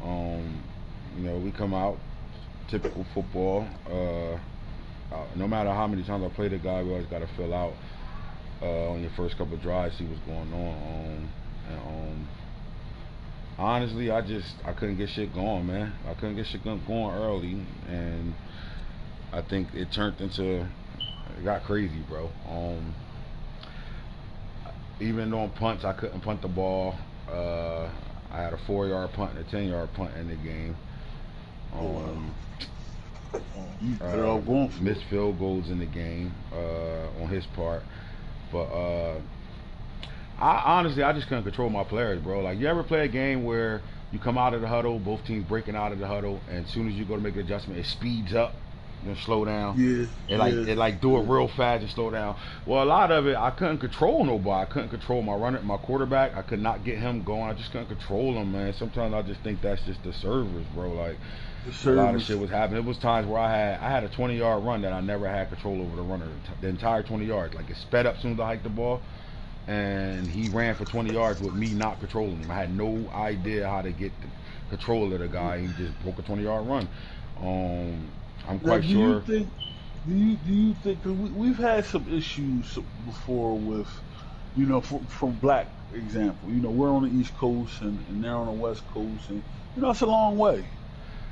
we come out, typical football. No matter how many times I play the guy, we always got to fill out on your first couple of drives, see what's going on. Honestly, I couldn't get shit going, man. I couldn't get shit going early, and I think it got crazy, bro. Even on punts, I couldn't punt the ball. I had a 4-yard punt and a 10-yard punt in the game. Missed field goals in the game on his part. But I just couldn't control my players, bro. Like, you ever play a game where you come out of the huddle, both teams breaking out of the huddle, and as soon as you go to make an adjustment, it speeds up. Slow down. It do it real fast and slow down. Well, a lot of it, I couldn't control nobody. I couldn't control my quarterback. I could not get him going. I just couldn't control him, man. Sometimes I just think that's just the servers, bro. Like, a lot of shit was happening. It was times where I had a 20-yard run that I never had control over the runner. The entire 20 yards. Like, it sped up as soon as I hiked the ball, and he ran for 20 yards with me not controlling him. I had no idea how to get the control of the guy. He just broke a 20-yard run. I'm quite sure. Do you think, cause we've had some issues before with, from black example, we're on the East Coast and they're on the West Coast, and it's a long way.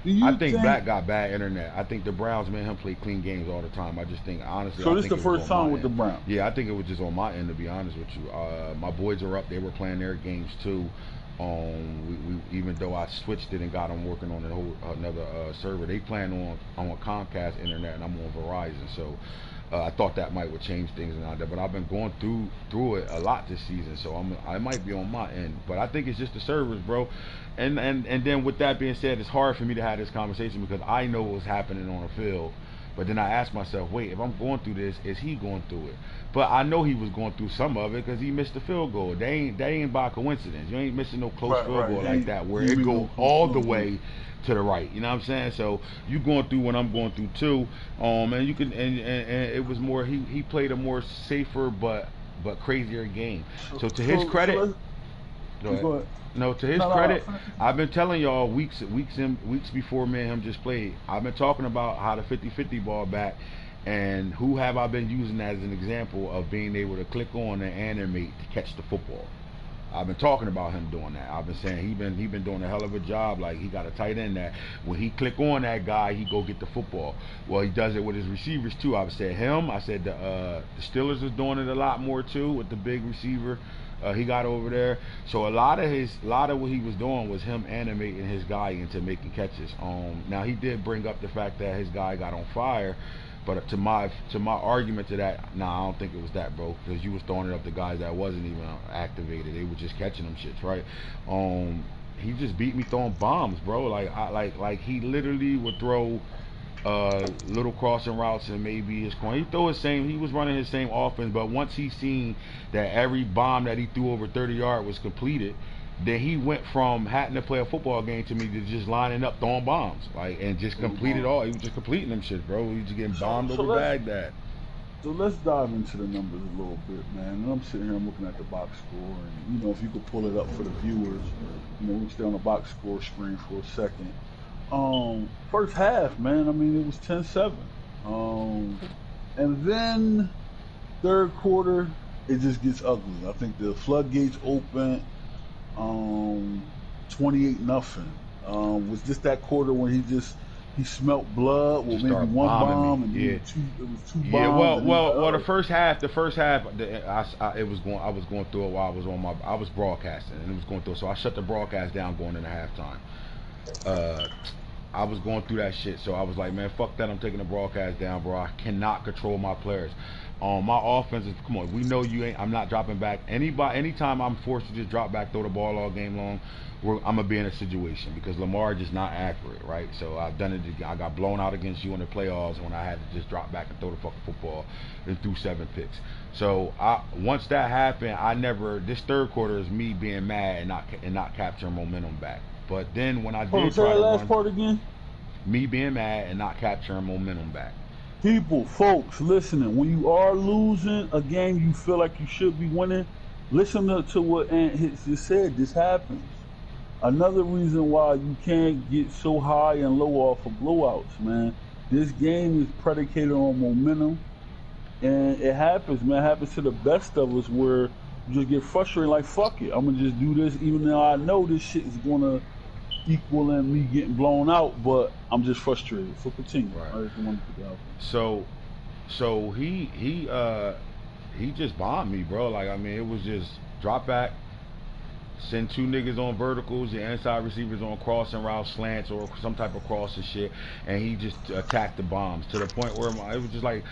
Do I you think think Black got bad internet. I think the Browns made him play clean games all the time. I just think, honestly, so? I This think the it was first on time my with the end. Browns. Yeah, I think it was just on my end, to be honest with you. My boys are up. They were playing their games too. We even though I switched it and got them working on another server, they playing on Comcast internet and I'm on Verizon. So I thought that would change things and all that. But I've been going through it a lot this season, so I might be on my end. But I think it's just the servers, bro. And then with that being said, it's hard for me to have this conversation because I know what's happening on the field. But then I ask myself, wait, if I'm going through this, is he going through it? But I know he was going through some of it because he missed the field goal. That ain't by coincidence. You ain't missing no close field goal like that where it go all the way to the right. You know what I'm saying? So you going through what I'm going through too. And you can and it was more he played a more safer but crazier game. So to his credit, go ahead. Go ahead. No, to his credit, I've been telling y'all weeks before me and him just played. I've been talking about how the 50-50 ball back, and who have I been using as an example of being able to click on and animate to catch the football. I've been talking about him doing that. I've been saying he been doing a hell of a job. Like, he got a tight end that when he click on that guy, he go get the football. Well, he does it with his receivers too. I've said him. I said the Steelers is doing it a lot more too with the big receiver. He got over there. So a lot of what he was doing was him animating his guy into making catches. Now he did bring up the fact that his guy got on fire, but to my argument to that, nah, I don't think it was that, bro. Because you was throwing it up to guys that wasn't even activated. They were just catching them shits, right? He just beat me throwing bombs, bro. Like he literally would throw little crossing routes and maybe his corner. He was running his same offense, but once he seen that every bomb that he threw over 30 yards was completed, then he went from having to play a football game to me to just lining up throwing bombs, like, and just completed all. He was just completing them shit, bro. He was just getting bombed over Baghdad. So let's dive into the numbers a little bit, man. And I'm sitting here, I'm looking at the box score, and if you could pull it up for the viewers, we stay on the box score screen for a second. First half, man, I mean, it was 10-7. And then third quarter, it just gets ugly. I think the floodgates open, 28-0. Was just that quarter when he smelt blood, well, maybe one bomb, and it was two bombs. Yeah, well, the first half, I was going through it while I was broadcasting, and it was going through it, so I shut the broadcast down going into halftime. I was going through that shit, so I was like, man, fuck that, I'm taking the broadcast down, bro. I cannot control my players. My offense is, come on, we know I'm not dropping back. Anytime I'm forced to just drop back, throw the ball all game long, I'm gonna be in a situation because Lamar just not accurate, right? So I've done it. I got blown out against you in the playoffs when I had to just drop back and throw the fucking football and threw 7 picks. So once that happened, this third quarter is me being mad and not capturing momentum back. But then when I did try to last part again, me being mad and not capturing momentum back. People, folks, listening, when you are losing a game you feel like you should be winning, listen to what AntHits just said. This happens. Another reason why you can't get so high and low off of blowouts, man. This game is predicated on momentum, and it happens, man. It happens to the best of us where you just get frustrated, like, fuck it, I'm gonna just do this even though I know this shit is gonna equal in me getting blown out, but I'm just frustrated. So continue. Right. I just wanted to get out. So he just bombed me, bro. Like, I mean, it was just drop back, send 2 niggas on verticals, the inside receivers on crossing route slants or some type of cross and shit, and he just attacked the bombs to the point where it was just like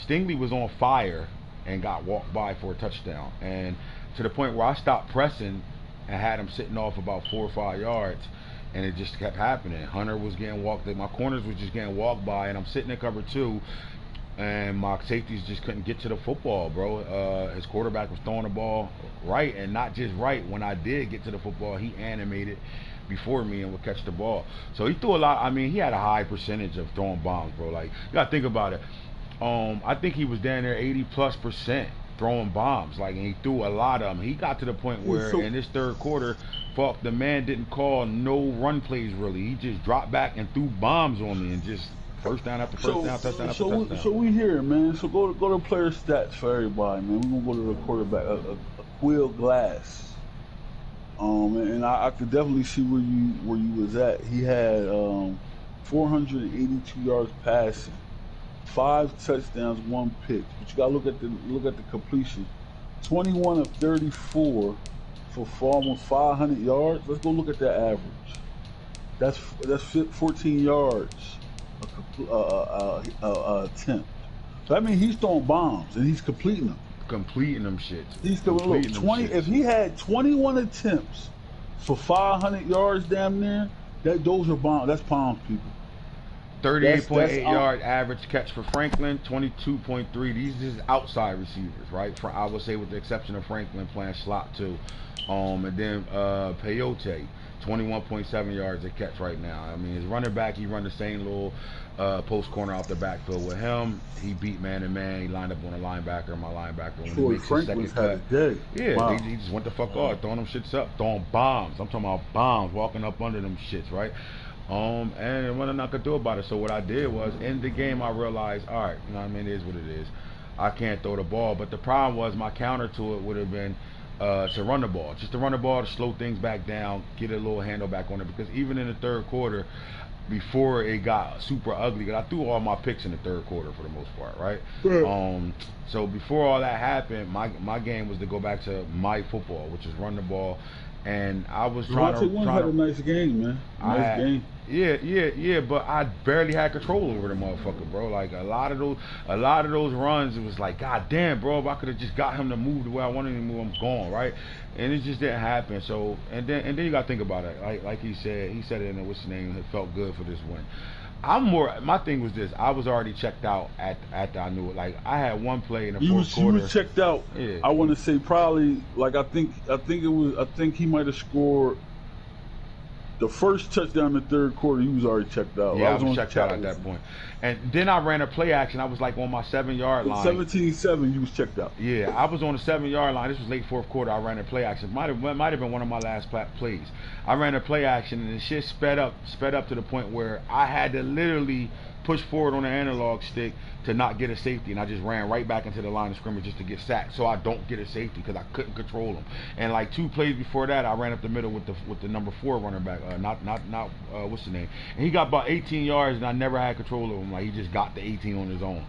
Stingley was on fire and got walked by for a touchdown, and to the point where I stopped pressing and had him sitting off about 4 or 5 yards, and it just kept happening. Hunter was getting walked, my corners was just getting walked by, and I'm sitting in cover 2, and my safeties just couldn't get to the football, bro. His quarterback was throwing the ball right, and not just right. When I did get to the football, he animated before me and would catch the ball. So he threw a lot. I mean, he had a high percentage of throwing bombs, bro. Like, you gotta think about it. I think he was down there 80+% throwing bombs, like, and he threw a lot of them. He got to the point where in this third quarter, fuck, the man didn't call no run plays really. He just dropped back and threw bombs on me and just First down after first down, touchdown after touchdown. So we here, man. So go to player stats for everybody, man. We're gonna go to the quarterback, Quill Glass. And I could definitely see where you was at. He had 482 yards passing, 5 touchdowns, 1 pick. But you gotta look at the completion. 21 of 34 for almost 500 yards. Let's go look at that average. That's 14 yards attempt. So that means he's throwing bombs and he's completing them. Completing them shits. He's completing 20. If he had 21 attempts for 500 yards, damn near, those are bombs. That's bombs, people. 38.8 yard average catch for Franklin, 22.3. These is outside receivers, right? I would say with the exception of Franklin playing slot too. And then Peyote, 21.7 yards a catch right now. I mean, his running back, he run the same little post corner out the backfield with him. He beat man to man. He lined up on a linebacker. My linebacker when he makes his second cut. Yeah, wow. he just went the fuck off, throwing them shits up, throwing bombs. I'm talking about bombs, walking up under them shits, right? And what I could do about it. So what I did was, in the game, I realized, all right, you know what I mean, it is what it is. I can't throw the ball. But the problem was my counter to it would have been to run the ball. Just to run the ball, to slow things back down, get a little handle back on it. Because even in the third quarter, before it got super ugly, because I threw all my picks in the third quarter for the most part, right? Yeah. So before all that happened, my game was to go back to my football, which is run the ball. And I was trying to had a nice game, man. Nice game. Yeah, but I barely had control over the motherfucker, bro. Like a lot of those runs, it was like, God damn, bro, if I could have just got him to move the way I wanted him to move, I'm gone, right? And it just didn't happen. So and then you gotta think about it. Like he said it in what's his name, it felt good for this win. My thing was this, I was already checked out after I knew it. Like I had one play in the fourth quarter. You was checked out. Yeah. I want to say probably like I think he might have scored the first touchdown in the third quarter. He was already checked out. Yeah, I was checked out at that point. And then I ran a play action. I was like on my 7-yard line. 17-7, you was checked out. Yeah, I was on the 7-yard line. This was late fourth quarter. I ran a play action. Might have been one of my last plays. I ran a play action and the shit sped up to the point where I had to literally push forward on the analog stick to not get a safety, and I just ran right back into the line of scrimmage just to get sacked, so I don't get a safety because I couldn't control him. And like 2 plays before that, I ran up the middle with the number 4 running back, not what's the name? And he got about 18 yards, and I never had control of him. Like he just got the 18 on his own.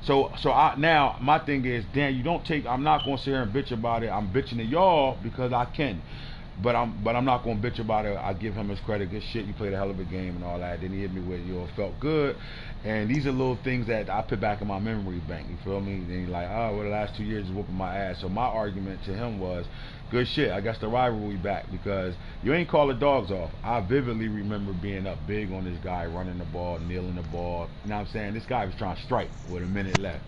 So now my thing is, Dan, I'm not gonna sit here and bitch about it. I'm bitching to y'all because I can. But I'm not gonna bitch about it. I give him his credit. Good shit, you played a hell of a game and all that. Then he hit me with, it felt good. And these are little things that I put back in my memory bank. You feel me? Then you're like, oh, well, the last 2 years is whooping my ass. So my argument to him was, good shit. I guess the rivalry back because you ain't call the dogs off. I vividly remember being up big on this guy, running the ball, kneeling the ball. You know what I'm saying? This guy was trying to strike with a minute left.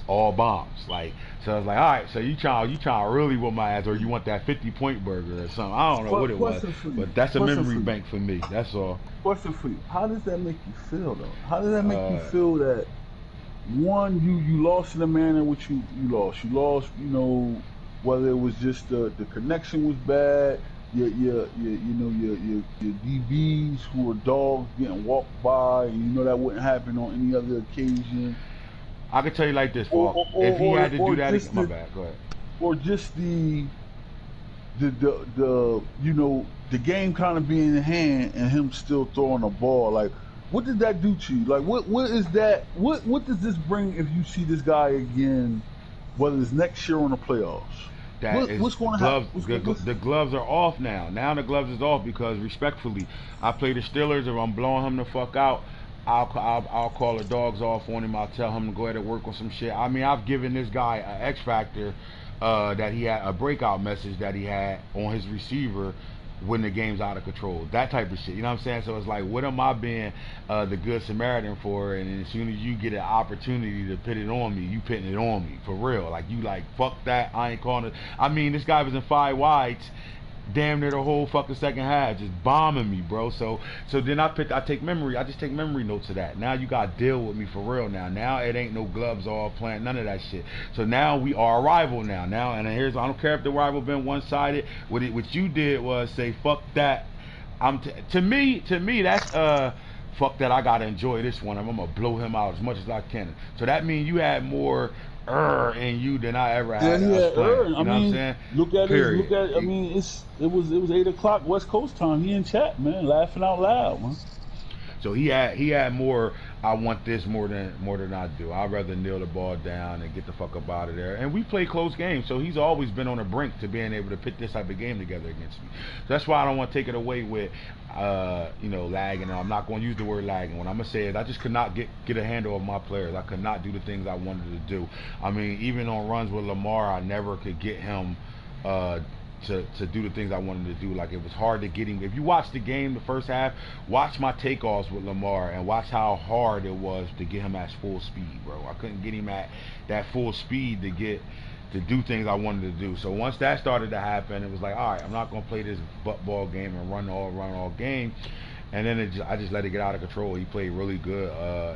All bombs, like, so I was like, all right, so you trying to really whoop my ass, or you want that 50-point burger or something? I don't know what it was, but that's a memory bank for me. That's all. Question for you: how does that make you feel, though? How does that make you feel that one, you lost in the manner in which you lost? You lost, whether it was just the connection was bad, your DBs who were dogs getting walked by, and that wouldn't happen on any other occasion. I could tell you like this, Falk. If he had to do that again, my bad. Go ahead. Or just the game kind of being in hand and him still throwing the ball. Like, what did that do to you? Like, what is that? What does this bring if you see this guy again, whether it's next year or in the playoffs? What's going to happen? The gloves are off now. Now the gloves is off because, respectfully, I play the Steelers. If I'm blowing him the fuck out, I'll call the dogs off on him. I'll tell him to go ahead and work on some shit. I mean, I've given this guy an X factor that he had, a breakout message that he had on his receiver when the game's out of control. That type of shit. You know what I'm saying? So it's like, what am I being the good Samaritan for? And as soon as you get an opportunity to put it on me, you putting it on me for real. Like, you like, fuck that. I ain't calling it. I mean, this guy was in 5 wides. Damn near the whole fucking second half, just bombing me, bro. So then I just take memory notes of that. Now you gotta deal with me for real now it ain't no gloves off playing, none of that shit. So now we are a rival now, and I don't care if the rival been one-sided. What you did was say fuck that. To me that's fuck that, I gotta enjoy this one. I'm gonna blow him out as much as I can. So that means you had more in you than I ever Yeah, had he us had playing. Earn. You know what I'm saying? Look at Period. I mean, it was 8 o'clock West Coast time. He in chat, man, laughing out loud, man. So he had more. I want this more than I do. I'd rather kneel the ball down and get the fuck up out of there. And we play close games, so he's always been on the brink to being able to put this type of game together against me. So that's why I don't want to take it away with, lagging. I'm not going to use the word lagging. When I'm gonna say it, I just could not get a handle of my players. I could not do the things I wanted to do. I mean, even on runs with Lamar, I never could get him. To do the things I wanted to do. Like, it was hard to get him. If you watch the game, the first half, watch my takeoffs with Lamar and watch how hard it was to get him at full speed, bro. I couldn't get him at that full speed to do things I wanted to do. So once that started to happen, it was like, all right, I'm not gonna play this butt ball game and run all game. And then I just let it get out of control. He played really good,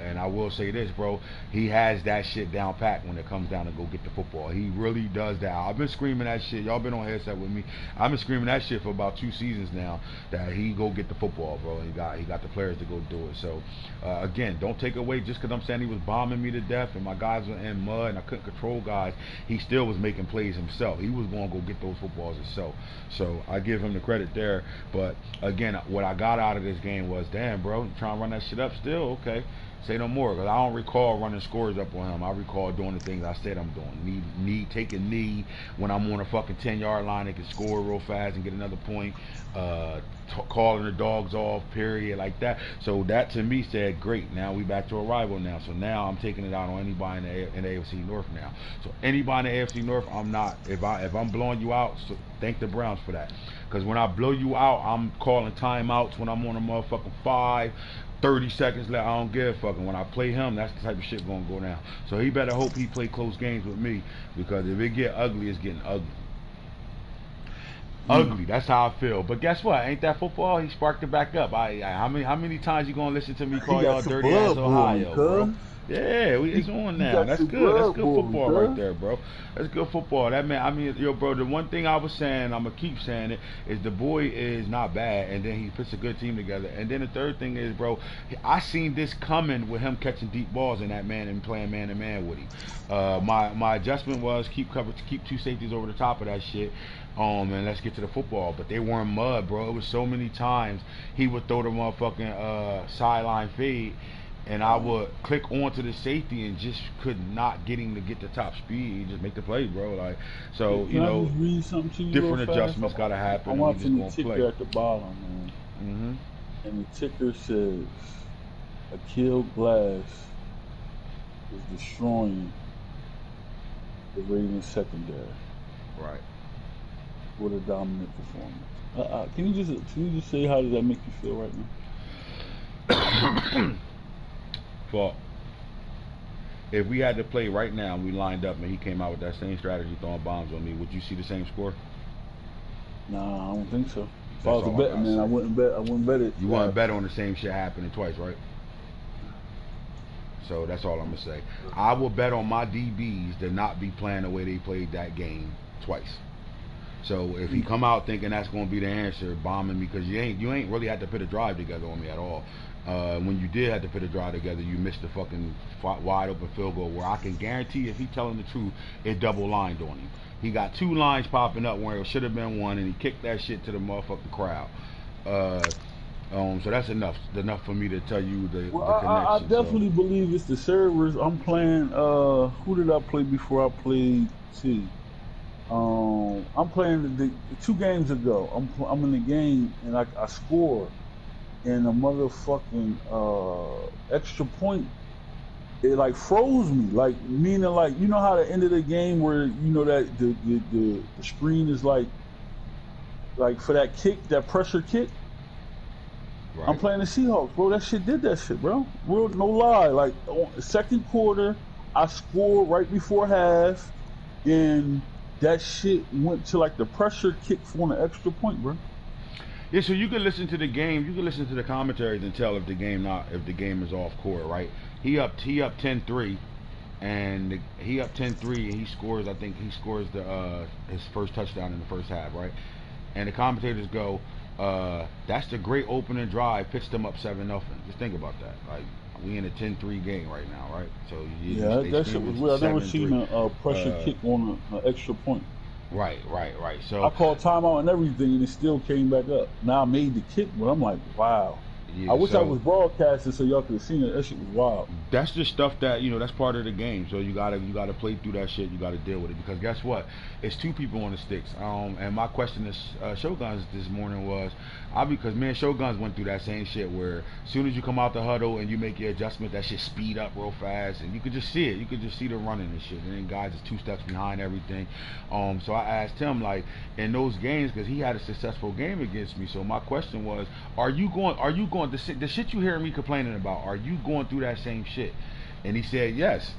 and I will say this, bro. He has that shit down pat when it comes down to go get the football. He really does that. I've been screaming that shit. Y'all been on headset with me. I've been screaming that shit for about 2 seasons now. That he go get the football, bro. He got the players to go do it. So again, don't take away just because I'm saying he was bombing me to death and my guys were in mud and I couldn't control guys. He still was making plays himself. He was going to go get those footballs himself. So I give him the credit there. But again, what I got out of this game was, damn, bro, you trying to run that shit up still? Okay, say no more, because I don't recall running scores up on him. I recall doing the things I said I'm doing. Taking knee when I'm on a fucking 10-yard line and can score real fast and get another point. Calling the dogs off, period, like that. So that to me said, great, now we back to a rival now. So now I'm taking it out on anybody in the AFC North now. So anybody in the AFC North, I'm not, if I'm blowing you out, so thank the Browns for that. Because when I blow you out, I'm calling timeouts when I'm on a motherfucking 30 seconds left. I don't give a fuck. And when I play him, that's the type of shit gonna go down. So he better hope he play close games with me, because if it get ugly, it's getting ugly. Ugly. That's how I feel. But guess what? Ain't that football? He sparked it back up. How many times you gonna listen to me call y'all dirty ass Ohio, bro? Yeah, it's on now. That's good. That's good football right there, bro. That's good football. That man, I mean, yo, bro, the one thing I was saying, I'm going to keep saying it, is the boy is not bad, and then he puts a good team together. And then the third thing is, bro, I seen this coming with him catching deep balls in that man and playing man-to-man with him. My adjustment was keep 2 safeties over the top of that shit. And let's get to the football. But they weren't mud, bro. It was so many times he would throw the motherfucking sideline fade, and I would click onto the safety and just could not get him to get the top speed. Just make the play, bro. Like, so, Can I just read something to you different adjustments got to happen. I'm watching the ticker at the bottom, man. Mm-hmm. And the ticker says, a killed glass is destroying the Ravens secondary. Right. With a dominant performance. Can you just say, how does that make you feel right now? Well, if we had to play right now and we lined up and he came out with that same strategy throwing bombs on me, would you see the same score? Nah, I don't think so. If I was a betting man, I wouldn't bet it. You wouldn't bet on the same shit happening twice, right? So that's all I'm gonna say. I will bet on my DBs to not be playing the way they played that game twice. So if he come out thinking that's gonna be the answer, bombing me, because you ain't really had to put a drive together on me at all. When you did have to put a drive together, you missed the fucking wide open field goal where I can guarantee, if he telling the truth, it double lined on him. He got 2 lines popping up where it should have been 1, and he kicked that shit to the motherfucking crowd. So that's enough for me to tell you the connection. I definitely believe it's the servers. I'm playing. Who did I play before I played T? I'm playing the 2 games ago. I'm in the game and I score, and a motherfucking extra point, it like froze me, like, meaning, like, you know how the end of the game where, you know, that the screen is like for that kick, that pressure kick. Right. I'm playing the Seahawks, bro. That shit did that shit, bro. Real, no lie. Like, second quarter, I scored right before half, and that shit went to like the pressure kick for an extra point, bro. Yeah, so you can listen to the game, you can listen to the commentaries and tell if the game is off court, right? He up 10-3, and he up 10-3, and he scores. I think he scores his first touchdown in the first half, right? And the commentators go, That's the great opening drive. Pitched them up 7-0. Just think about that. Like we in a 10-3 game right now, right? So Yeah, they that shit was weird. I never seen 7-3. a pressure kick on an extra point. Right. I So called timeout and everything, and it still came back up. Now I made the kick, but I'm like, wow. yeah, I wish I so was broadcasting so y'all could have seen it. That shit was wild. that's just stuff that that's part of the game. So you gotta play through that shit. You gotta deal with it because guess what? It's two people on the sticks. And my question to Shoguns this morning was, because me and Shoguns went through that same shit where as soon as you come out the huddle and you make your adjustment, that shit speed up real fast and you could just see it. You could just see the running and shit. And then guys is 2 steps behind everything. So I asked him like in those games because he had a successful game against me. So my question was, are you going the shit you hearing me complaining about? Are you going through that same shit? And he said yes.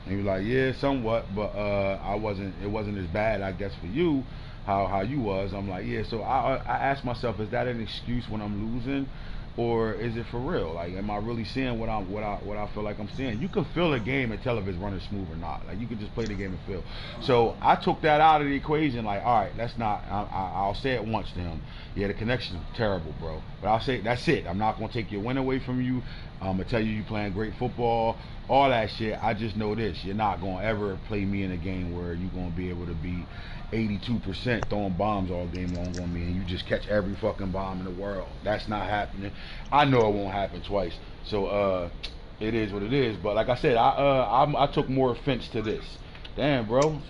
And he was like, yeah, somewhat, but it wasn't as bad, I guess, for you, how you was. I'm like, yeah. So I asked myself, is that an excuse when I'm losing, or is it for real? Like, am I really seeing what I feel like I'm seeing? You can feel a game and tell if it's running smooth or not. Like, you can just play the game and feel. So I took that out of the equation. Like, all right, that's not. I'll say it once to him. Yeah, the connection is terrible, bro. But I'll say that's it. I'm not gonna take your win away from you. I'm gonna tell you playing great football, all that shit. I just know this: you're not gonna ever play me in a game where you're gonna be able to be 82% throwing bombs all game long on me, and you just catch every fucking bomb in the world. That's not happening. I know it won't happen twice. So it is what it is. But like I said, I took more offense to this. Damn, bro.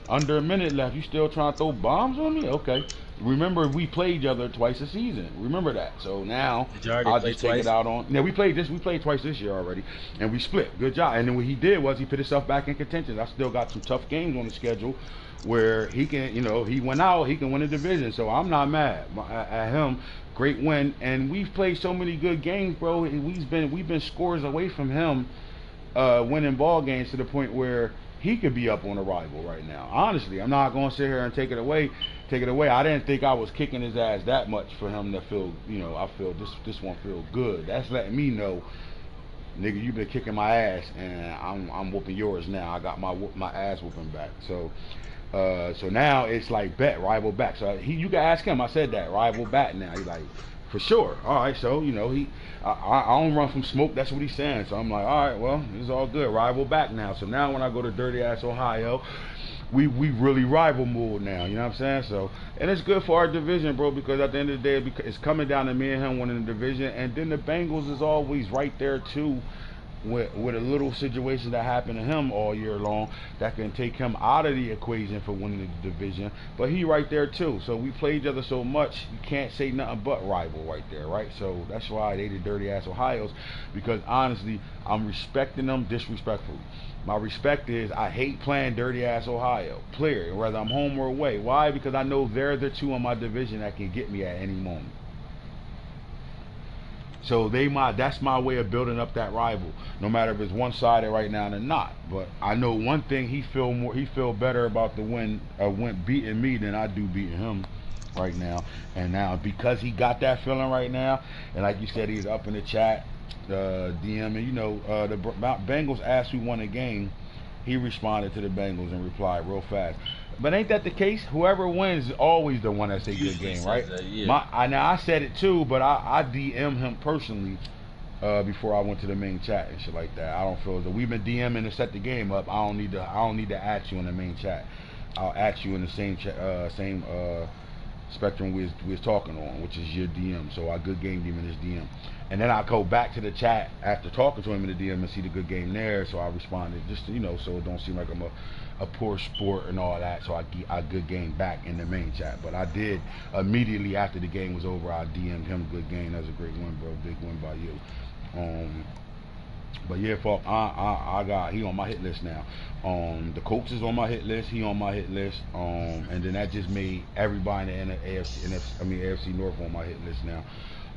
Under a minute left, you still trying to throw bombs on me? Okay. Remember, we played each other twice a season. Remember that. So now I'll just take it out on. Yeah, we played twice this year already, and we split. Good job. And then what he did was he put himself back in contention. I still got some tough games on the schedule where he can, he went out, he can win a division. So I'm not mad at him. Great win, and we've played so many good games, bro. We've been scores away from him winning ball games to the point where he could be up on a rival right now. Honestly, I'm not going to sit here and take it away. I didn't think I was kicking his ass that much for him to feel, I feel this one feel good. That's letting me know, nigga, you been kicking my ass and I'm whooping yours now. I got my ass whooping back. So now it's like rival back. So you can ask him. I said that rival back now. He's like, for sure. All right. So I don't run from smoke. That's what he's saying. So I'm like, all right. Well, it's all good. Rival back now. So now when I go to dirty ass Ohio, we really rival mode now. You know what I'm saying? So and it's good for our division, bro. Because at the end of the day, it's coming down to me and him winning the division, and then the Bengals is always right there too. With a little situation that happened to him all year long that can take him out of the equation for winning the division, but he right there too. So we play each other so much, you can't say nothing but rival right there, right? So that's why they the dirty ass Ohio's, because honestly, I'm respecting them disrespectfully. My respect is I hate playing dirty ass Ohio, clear, whether I'm home or away. Why? Because I know they're the two in my division that can get me at any moment. So that's my way of building up that rival, no matter if it's one-sided right now or not. But I know one thing: he feel better about the win beating me than I do beating him right now. And now because he got that feeling right now, and like you said, he's up in the chat, DM, and the Bengals asked who won the game. He responded to the Bengals and replied real fast. But ain't that the case? Whoever wins is always the one that's a good game, right? That, yeah. I said it too, but I DM him personally before I went to the main chat and shit like that. I don't feel that we've been DMing to set the game up. I don't need to at you in the main chat. I'll at you in the same spectrum we was talking on, which is your DM. So I good game him in his DM. And then I go back to the chat after talking to him in the DM and see the good game there. So I responded just to, so it don't seem like I'm a poor sport and all that. So I good game back in the main chat. But I did immediately after the game was over. I DM'd him good game. That's a great win, bro. Big win by you. But yeah, Falk, I got he on my hit list now. The coach is on my hit list. He on my hit list. And then that just made everybody in the AFC North on my hit list now.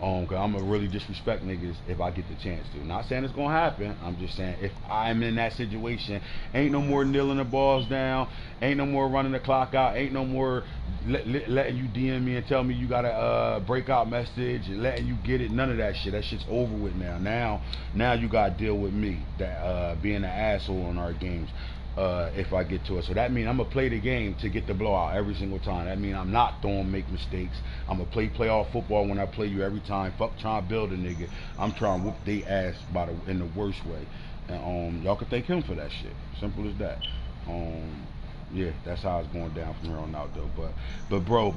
Cause I'm gonna really disrespect niggas if I get the chance to. Not saying it's gonna happen. I'm just saying if I'm in that situation, ain't no more kneeling the balls down. Ain't no more running the clock out. Ain't no more letting you DM me and tell me you got a breakout message and letting you get it. None of that shit. That shit's over with now. Now you gotta deal with me that being an asshole in our games. if I get to it. So that means I'm gonna play the game to get the blowout every single time. That means I'm not make mistakes. I'm gonna play playoff football when I play you every time. Fuck trying to build a nigga. I'm trying to whoop they ass in the worst way. And y'all can thank him for that shit. Simple as that. Yeah, that's how it's going down from here on out though. But bro,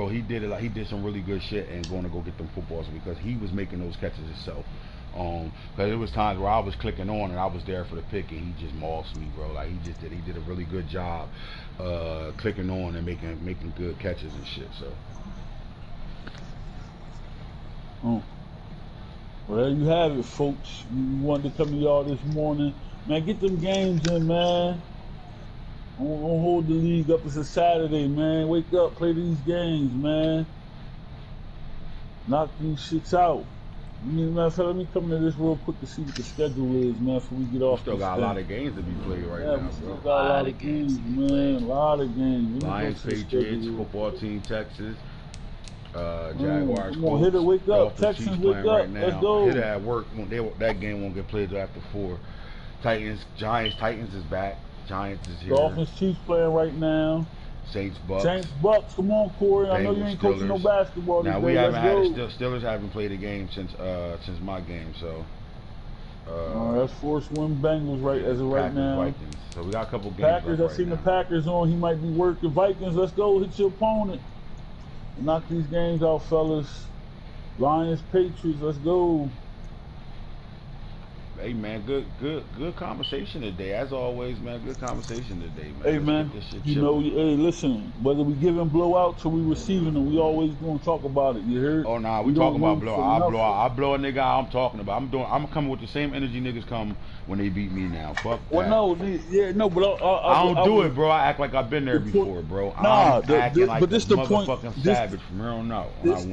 he did it like he did some really good shit and going to go get them footballs because he was making those catches himself. Because it was times where I was clicking on and I was there for the pick and he just mossed me, bro. Like he did a really good job clicking on and making good catches and shit. So. Well, there you have it, folks. You wanted to come to y'all this morning, man. Get them games in, man. Don't hold the league up. It's a Saturday, man. Wake up, play these games, man. Knock these shits out. Let me come to this real quick to see what the schedule is, man, before we get off. Still got a lot of games to be played right now, bro. Still got a lot of games, man. A lot of games. Lions, Patriots, football team, Texas, Jaguars. Come on, hit it, wake up. Texans, wake up. Right now. Let's go. Hit it at work. That game won't get played till after 4. Titans is back. Giants is here. Dolphins, Chiefs playing right now. Saints, Bucks. Come on, Corey. I know you ain't coaching no basketball. Now we haven't had it. Steelers haven't played a game since my game. So. That's forced win Bengals as of right now. Vikings. So we got a couple games. Packers. I seen the Packers on. He might be working. Vikings. Let's go. Hit your opponent. Knock these games out, fellas. Lions, Patriots. Let's go. Hey man, good conversation today. As always, man, good conversation today, man. Hey man, hey, listen, whether we giving blowouts or we receiving them, we always gonna talk about it. You heard? Oh nah, we talking about blowout. I blow a nigga out. I'm talking about. I'm coming with the same energy niggas come when they beat me now. Fuck that. Well, but I don't do it, bro. I act like I've been there before, bro. Nah, I'm acting like but this the point. Savage from here on out. This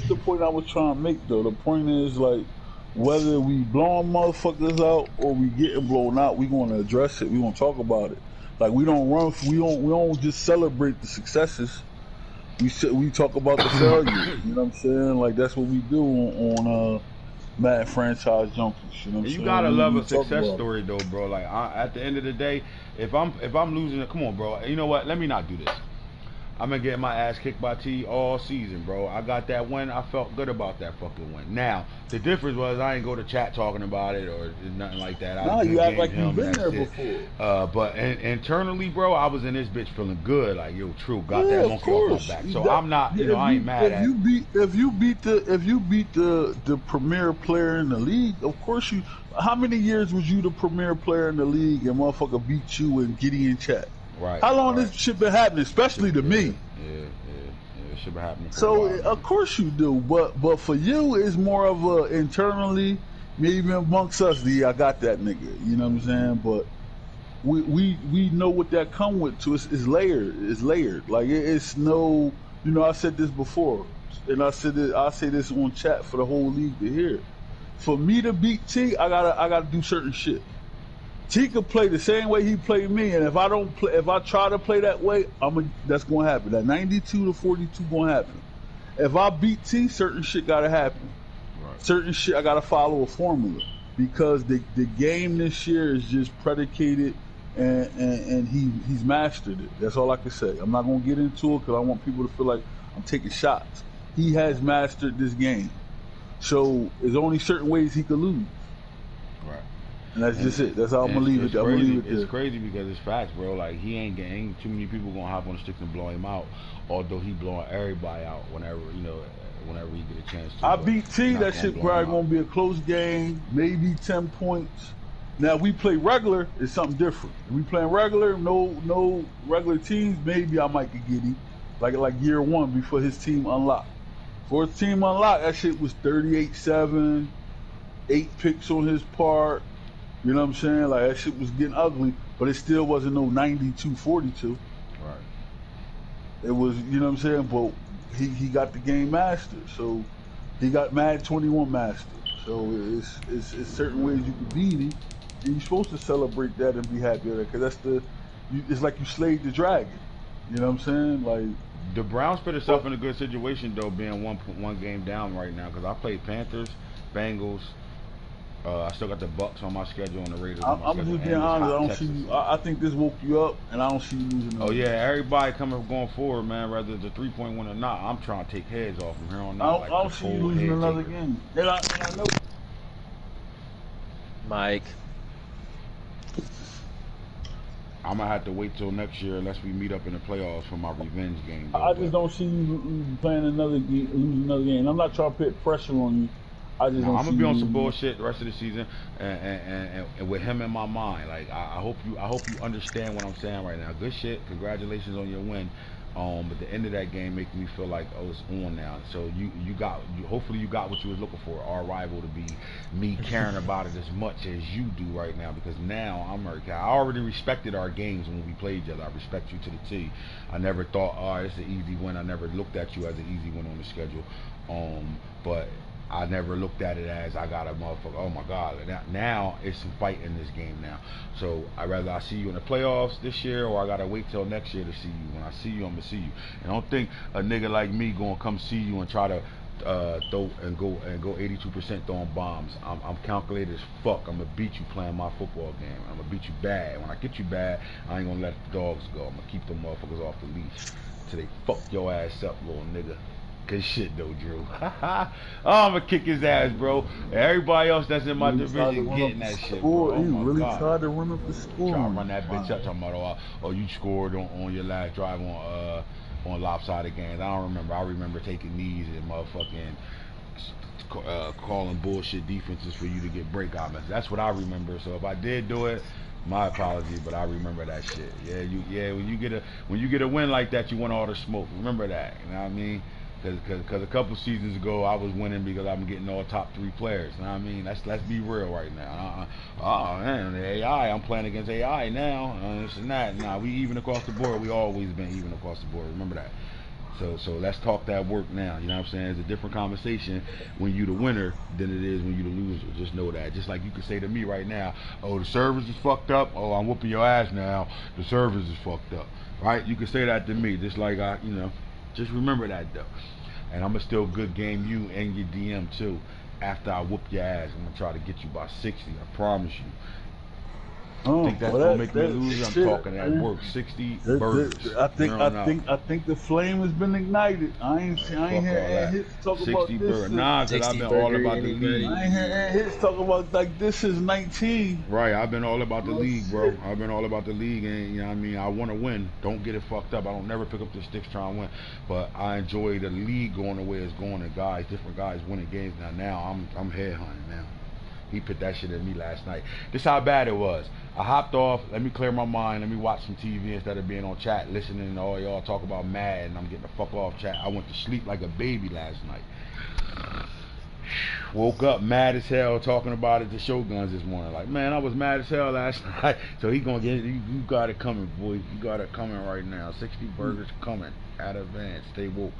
the point I was trying to make though. The point is like, whether we blowing motherfuckers out or we getting blown out, we gonna address it. We gonna talk about it. Like we don't run. We don't just celebrate the successes. We talk about the failures. You know what I'm saying? Like that's what we do on Madden Franchise Junkies. You know what I'm saying? You gotta love a success story though, bro. Like at the end of the day, if I'm losing it, come on, bro. You know what? Let me not do this. I'm gonna get my ass kicked by T all season, bro. I got that win. I felt good about that fucking win. Now, the difference was I ain't go to chat talking about it or nothing like that. No, you act like you've been there before. But internally, bro, I was in this bitch feeling good. Like, yo, true, got that monkey off my back. So I'm not, I ain't mad at it. If you beat the premier player in the league, of course you. How many years was you the premier player in the league and motherfucker beat you and Gideon chat? Right. How long this shit been happening, especially to me? Yeah, it should be happening. So of course you do, but for you, it's more of a internally, maybe amongst us. I got that nigga. You know what I'm saying? But we know what that come with. To it's layered. It's layered. Like it's no. You know, I said this before, and I say this on chat for the whole league to hear. For me to beat T, I gotta do certain shit. T could play the same way he played me, and if I try to play that way, that's gonna happen. That 92 to 42 gonna happen. If I beat T, certain shit gotta happen. Right. Certain shit I gotta follow a formula because the game this year is just predicated, and he's mastered it. That's all I can say. I'm not gonna get into it because I want people to feel like I'm taking shots. He has mastered this game, so there's only certain ways he could lose. Right. And that's just it. That's how I'm gonna leave it. It's crazy because it's facts, bro. Like he ain't too many people gonna hop on the sticks and blow him out. Although he blowing everybody out whenever he get a chance to. I beat T. That shit probably gonna be a close game, maybe 10 points. Now we play regular, it's something different. If we playing regular, no regular teams. Maybe I might get giddy, like year one before his team unlocked. For his team unlocked, that shit was 38-7, 8 picks on his part. You know what I'm saying? Like that shit was getting ugly, but it still wasn't no 92-42. Right. It was, you know what I'm saying? But he got the game mastered, so he got Madden 21 mastered. So it's certain ways you can beat him, and you're supposed to celebrate that and be happy with it, because it's like you slayed the dragon. You know what I'm saying? Like the Browns put themselves in a good situation though, being one game down right now. Because I played Panthers, Bengals, I still got the Bucks on my schedule and the Raiders on my I'm schedule. just being and this honest. I hot don't Texas. see you. I think this woke you up, and I don't see you losing. Oh yeah, everybody going forward, man. Whether it's a 3-point win or not, I'm trying to take heads off from here on out. I don't see you losing another game. And I know. Mike. I'm gonna have to wait till next year unless we meet up in the playoffs for my revenge game. I just don't see you playing another game, losing another game. I'm not trying to put pressure on you. I just don't I'm see gonna be on you some losing. bullshit the rest of the season, and with him in my mind. Like I hope you understand what I'm saying right now. Good shit. Congratulations on your win. But the end of that game making me feel like, oh, it's on now. So hopefully you got what you was looking for. Our rival to be me caring about it as much as you do right now, because now I already respected our games when we played each other. I respect you to the T. I never thought, oh, it's an easy win. I never looked at you as an easy win on the schedule. But I never looked at it as I got a motherfucker. Oh my God! Now it's some fight in this game now. So I see you in the playoffs this year, or I gotta wait till next year to see you. When I see you, I'm gonna see you. And I don't think a nigga like me gonna come see you and try to throw and go 82% throwing bombs. I'm calculated as fuck. I'm gonna beat you playing my football game. I'm gonna beat you bad. When I get you bad, I ain't gonna let the dogs go. I'm gonna keep them motherfuckers off the leash till they fuck your ass up, little nigga. Good shit though, Drew. Oh, I'm gonna kick his ass, bro. Everybody else that's in my division getting that shit, bro. Oh you really God. tried to run up the score. Trying to run that bitch up, talking about, oh, you scored on your last drive on lopsided games. I don't remember. I remember taking knees and motherfucking calling bullshit defenses for you to get breakout misses. That's what I remember. So if I did do it, my apology, but I remember that shit. Yeah, when you get a win like that, you want all the smoke. Remember that. You know what I mean? Because a couple seasons ago I was winning because I'm getting all top 3 players. You know what I mean? Let's be real right now. Oh man, the AI, I'm playing against AI now. This and that. Nah, we even across the board. We always been even across the board. Remember that. So let's talk that work now. You know what I'm saying? It's a different conversation when you the winner than it is when you the loser. Just know that. Just like you could say to me right now, oh, the servers is fucked up. Oh, I'm whooping your ass now. The servers is fucked up. Right? You could say that to me. Just like just remember that though. And I'm gonna still good game you and your DM too. After I whoop your ass, I'm gonna try to get you by 60. I promise you. Think that's gonna make me lose? I'm talking that work. 60 burgers. I think the flame has been ignited. I ain't heard hits talk about this. Burgers. Nah, cause I've been all about the league. I ain't heard hits talk about like this is 19. Right, I've been all about the league, bro. I've been all about the league, and you know what I mean. I want to win. Don't get it fucked up. I don't never pick up the sticks trying to win, but I enjoy the league going the way it's going, and different guys winning games. Now I'm headhunting now. He put that shit in me last night. This how bad it was. I hopped off. Let me clear my mind. Let me watch some TV instead of being on chat, listening to all y'all talk about Madden. I'm getting the fuck off chat. I went to sleep like a baby last night. Woke up mad as hell talking about it to Shoguns this morning. Like, man, I was mad as hell last night. So he gonna get it. You got it coming, boy. You got it coming right now. 60 burgers coming. At advance. Stay woke.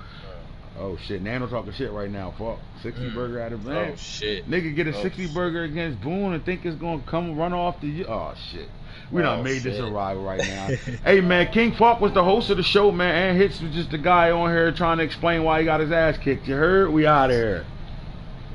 Oh shit, Nano talking shit right now. Fuck, 60 burger out of advance. Oh shit, nigga get a 60 burger against Boone and think it's gonna run off the. Oh shit, we done made this a rival right now. Hey man, King Falk was the host of the show, man. AntHits was just the guy on here trying to explain why he got his ass kicked. You heard? We out of here.